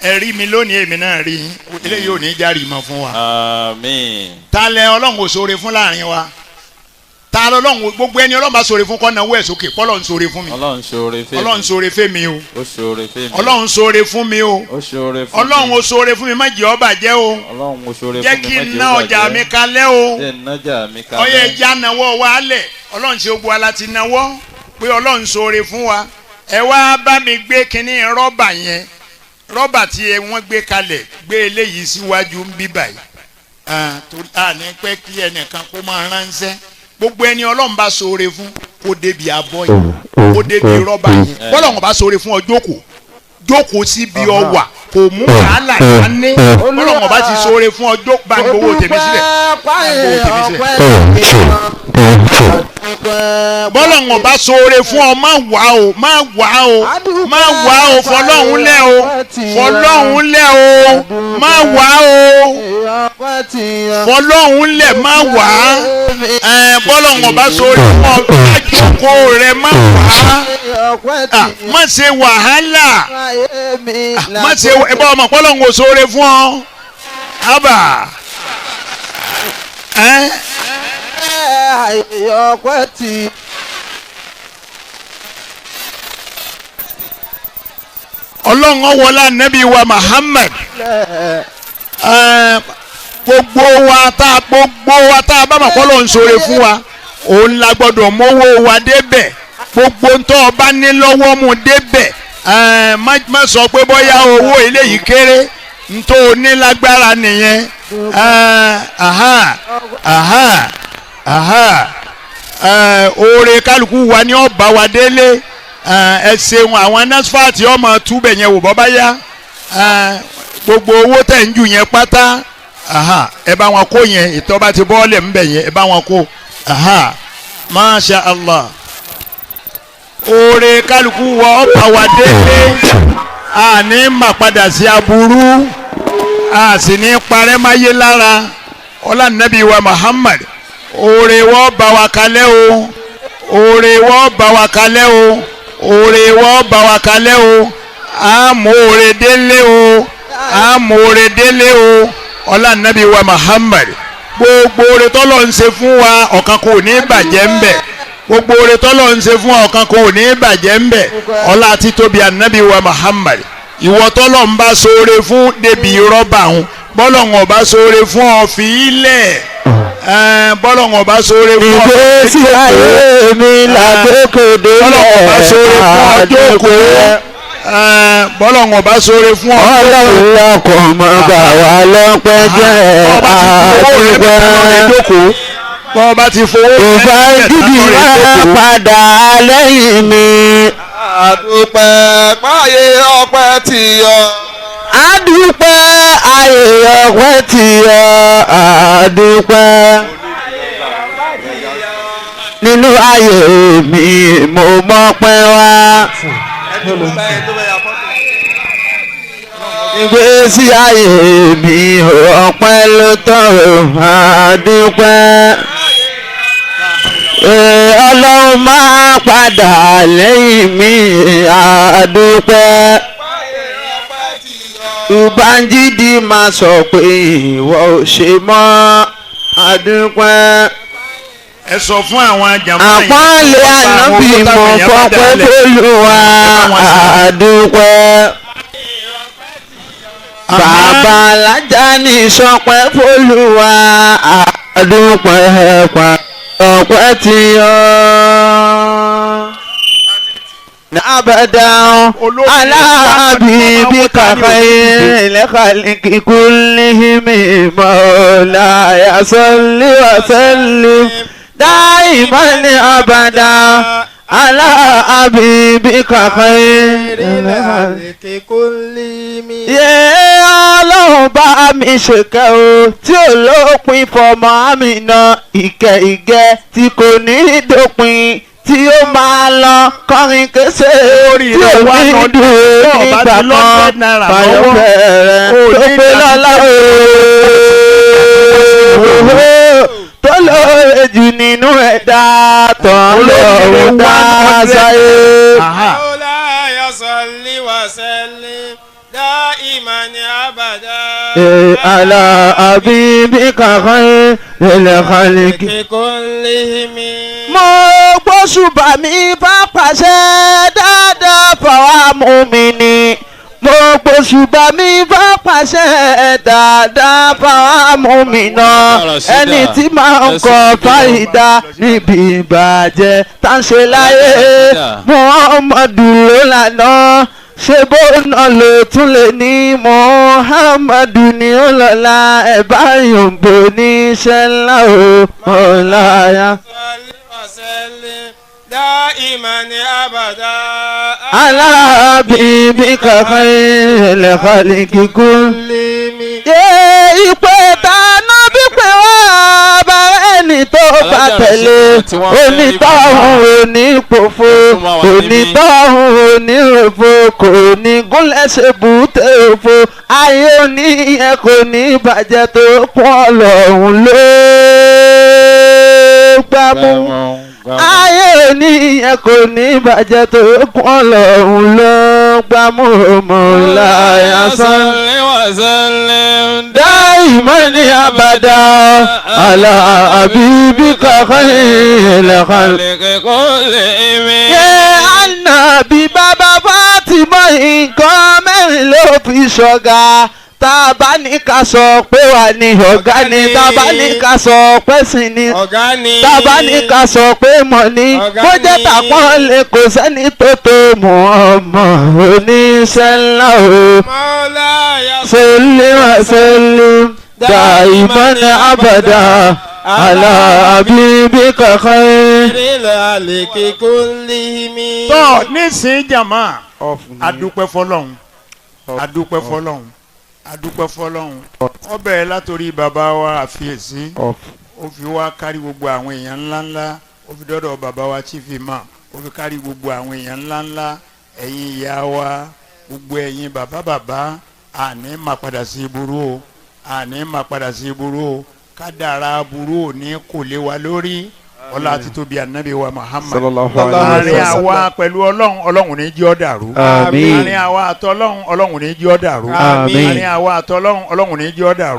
ẹ rí mi lónìí èmi náà rí eléyìí ò ní járe mọ́ fún wa. Àmín. ta lẹ ọlọ́run ò ṣoore fún láàrin wa ta lọ́lọ́run gbogbo ẹni ọlọ́run bá ṣoore fún kọ́ náwó ẹ̀ sókè pọ́lọ́run ṣoore fún mi Ọlọ́run ṣoore fún mi. ọlọ́run ṣoore fún mi o Ó ṣoore fún mi. ọlọ́run ṣoore fún mi o Ó ṣoore fún mi. ọlọ́run ò ṣoore fún mi má jẹ́ ó bàjẹ́ o Ọlọ́run ó ṣoore fún mi. jẹ́ kí n ná ọjà mi kalẹ̀ o jẹ́ nájà mi kalẹ̀. ọyẹ ẹja náwó wa lẹ̀ ọlọ́run ṣe gbogbo ala ti náwó pé ọlọ́run ṣoore fún wa ẹ wá bá mi gbé kinní rọ́bà yẹn rọ́bà tí wọ́n gbé kalẹ̀ gbé eléyìí síwájú ń bí báyìí torí àní pẹ́ kí ẹnìkan kó máa ránṣẹ́ gbogbo ẹni ọlọ́run bá ṣoore fún kó débi abọ́ yìí kó débi rọ́bà yìí bọ́lọ́run bá ṣoore fún ọ jókòó síbi ọwà kò mú wàhálà ìdáné bọ́lọ́run bá ti ṣoore fún ọ jókòó bá ń gbowó tèmi sílẹ̀ bọ́lọ́run bá ṣoore fún ọ má wà o fọlọ́run lẹ̀ o má wà o fọlọ́run lẹ̀ má wà bọ́lọ́run bá ṣoore fún ọ jókòó rẹ má wà má ṣe wàhálà má ṣe ẹ bá ọmọ pọ́lọ́run ò ṣoore fún ọ ábà ọlọ́run ọwọ́lá nẹ́bí wa Muhammad gbogbo wa tá a bá mọ̀ kọ́ ló ń ṣoore fún wa òun la gbọ́dọ̀ mówó wa débẹ̀ gbogbo ń tọ́ ọba ní lọ́wọ́ mu débẹ̀ má sọ pé bóyá owó eléyìí kéré ń tó o ní lágbára nìyẹn oore kálukú wa ni ó bá wa délé ẹ ṣeun àwọn NASFAT ọmọ túbẹ̀ yẹn wò bọ́ bá yá gbogbo owó tẹ̀ ń jù yẹn pátá ẹ bá wọn kó yẹn ìtọ́ba ti bọ́ọ̀lẹ̀ ńbẹ̀ yẹn ẹ bá wọn kó Masha Allah oore kálukú wa ó bá wa délé àní mà padà sí aburú a sì ní parẹ́ máyé lára ọlá nàbí wa Muhammad oore wọ́n bá wa kalẹ̀ o oore wọ́n bá wa kalẹ̀ o oore wọ́n bá wa kalẹ̀ o àmóore délé o àmóore délé o ọlá nàbí wa Muhammad gbogbo oore tọ́lọ̀ ń ṣe fún wa ọ̀kan kò ní bàjẹ́ ń bẹ̀ gbogbo oore tọ́lọ̀ ń ṣe fún wa ọ̀kan kò ní bàjẹ́ ń bẹ̀ ọlá títóbi ànábì wa Muhammad ìwọ tọ́lọ̀ ń bá ṣoore fún débi rọ́bà ń bọ́lọ̀ ń ọba ṣoore fún ọ fi ilẹ̀ bọ́lọ̀ ń ọba ṣoore fún ọ. ìgbésí ayé mi làgbókòdé bọ́lọ̀ ń ọba ṣoore fún ọ jókòó bọ́lọ̀ ń ọba ṣoore fún ọ. ọlọ́run ọkọ̀ mọ́ gbà wá lọ́pẹ́ jẹ́ àdúgbò. bọ́ bá ti fowó ìfà gidi máa padà lẹ́yìn mi. àdúpẹ́ páyé ọpẹ́ ti yọ. àdúpẹ́ ayé ọpẹ́ ti yọ àdúpẹ́. nínú ayé mi mo mọ́pẹ́ wá. ìgbésí ayé mi ọpẹ́ ló tọrọ máa dúpẹ́. Ọlọ́run máa padà lẹ́yìn mi àdúpẹ́. Ubangiji máa sọ pé ìwọ ò ṣe mọ́ àdúpẹ́. ẹ sọ fún àwọn jàmbá yìí. àpọ́nlé ànábì mọ̀ fọ́pẹ́ fÓlúwa àdúpẹ́. Bàbá alájà ní sọpẹ́ fÓlúwa àdúpẹ́ ọpẹ́ tí yọ. Abada aláàbí bí kàkà ilẹ̀kàlìkì kullihim Mawlaya salli wa sallim daiman abada aláàbí bí kàkà ilẹ̀kàlìkì kullihim. Ọlọ́run bá mi ṣèkẹ́ o tí ò lópin fọmọ Àmínà ìkẹ́ ìgẹ́ tí kò ní dópin tí ó máa lọ kọrin kése tí ò ní dúró nígbà kan fàyọ̀ bẹ̀rẹ̀ tó pé lọ́lá tó lóore jù nínú ẹ̀dá tán lọ́wọ́ dá sáyé. Mawlaya salli wa sallim daiman abada ala habibika khayril khalqi kullihim. mo gbóṣùbà mi bá pàṣẹ dáadáa fáwa mùmínì. mo gbóṣùbà mi bá pàṣẹ dáadáa fáwa mùmínà. ẹni tí máa ń kọ fáìdá níbi ìbàjẹ́ tá ń ṣe láyé Muhammadu ló lànà. ṣé bó náà lè tún lè ní Muhammadu ní ọlọ́lá ẹ̀ bá yòǹbó ní iṣẹ́ ńlá o Mawlaya. دائما أبدا على حبيبك خير الخلق كلهم. ìpè tànà bí pé wá bá ẹni tó bá tẹ̀lé onítọ̀hún onípòfo onítọ̀hún oníròfo kò ní gúnlẹ̀ ṣe bùtẹ́ òfo ayé oníyẹn kò ní bàjẹ́ tó pọ̀ Ọlọ́run ló gbámú. ayé oníyẹn kò ní bàjẹ́ tó kún Ọlọ́run ló gbámú Mawlaya salli wa sallim daiman abada ala habibika khayril khalqi kullihim. Ànábì bàbá Fátímà nǹkan mẹ́rin ló fi ṣọ̀gá. tá a bá ní ká sọ pé wà ní ọ̀gá ni tá a bá ní ká sọ pé sìn ni tá a bá ní ká sọ pé mọ̀ ni bó jẹ́ tàpọ́n lè kò sẹ́ni tó tó mọ̀ ọmọ oníṣẹ́ ńlá o. salli wa sallim daiman abada ala habibika khayril khalqi kullihim. tọ́ nísìnyí jàmá adúpẹ́ fọlọ́hún adúpẹ́ fọlọ́hún adúpẹ́ fọlọ́hún ó bẹ̀rẹ̀ látòrí bàbá wa àfiyèsí ó fi wá kárí gbogbo àwọn èèyàn ńláńlá ó fi dọ́dọ̀ bàbá wa chief imam ó fi kárí gbogbo àwọn èèyàn ńláńlá ẹ̀yin ìyá wa gbogbo ẹ̀yin bàbá àní máa padà sí ìburú o àní máa padà sí ìburú o kádàrá burú ò ní kò lé wa lórí ọlá àti tóbi ànábì wa Muhammad àárín àwa pẹ̀lú ọlọ́run ní jí ọ́ dàrú àárín àwa àtọ́lọ́run ọlọ́run ní jí ọ́ dàrú àárín àwa àtọ́lọ́run ọlọ́run ní jí ọ́ dàrú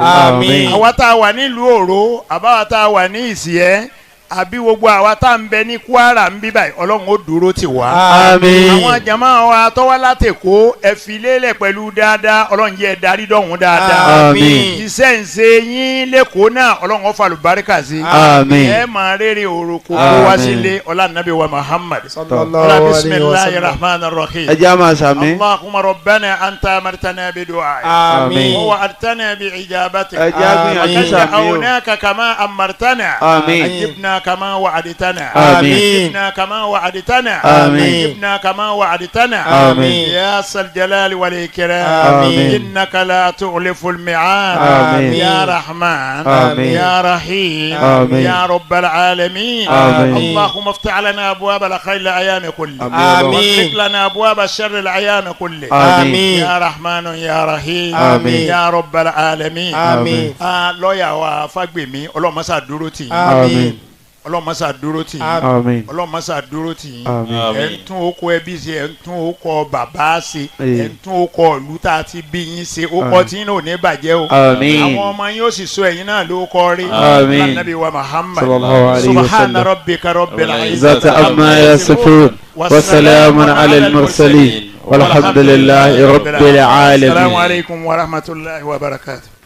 àwa tá a wà nílùú Òró àbáwa tá a wà ní Ìsìẹ́ àbí gbogbo àwa tá ń bẹ ní Kwara ń bí báyìí ọlọ́run ó dúró tì wá àwọn jàmá wa tó wá látẹ̀kọ́ ẹ fi lélẹ̀ pẹ̀lú dáadáa ọlọ́run jẹ́ darí dọ̀hún dáadáa iṣẹ́ ń ṣe yín lẹ́kọ̀ọ́ náà ọlọ́run ó falù báríkà sí ẹ máa rere òrùkọ kó wá sílé ọlá nàbí wa Muhammad ọlá bisimilahi rahman rahim ẹ jẹ́ àmà sàmí. Allahumma rabbana anta amartana bi du'ai wa wa'adtana bi ijabati ẹ jẹ́ àgbìyànjú sàmí o. aunaka kama amartana ajibna كما وعدتنا آمين. جبنا كما وعدتنا آمين. جبنا كما وعدتنا آمين. يا ذا الجلال والإكرام آمين. إنك لا تخلف الميعاد آمين. يا رحمن آمين. يا رحيم آمين. يا رب العالمين آمين. اللهم افتح لنا أبواب الخير الأيام كلها آمين. واغلق لنا أبواب الشر الأيام كلها آمين. يا رحمن يا رحيم آمين. يا رب العالمين آمين. lọ́ọ̀yà wa Fágbèmí ọlọ́mọṣà dúró tì yín آمين. ọlọ́mọṣà dúró tì yín آمين. ọlọ́mọṣà dúró tì yín آمين. ẹ̀ ń tún okò ẹbí ṣe ẹ̀ ń tún okò bàbá ṣe Ee. ẹ̀ ń tún okò ìlú tá a ti bí yín ṣe okò tí yín ò ní bàjẹ́ o آمين. àwọn ọmọ yín ó sì so ẹ̀yin náà ló kọ́ rí آمين. Nabi wa Muhammad صلى الله عليه subhana وسلم. rabbika rabbil ذات عما يصفون وسلام على المرسلين والحمد لله رب العالمين. السلام عليكم ورحمة الله وبركاته.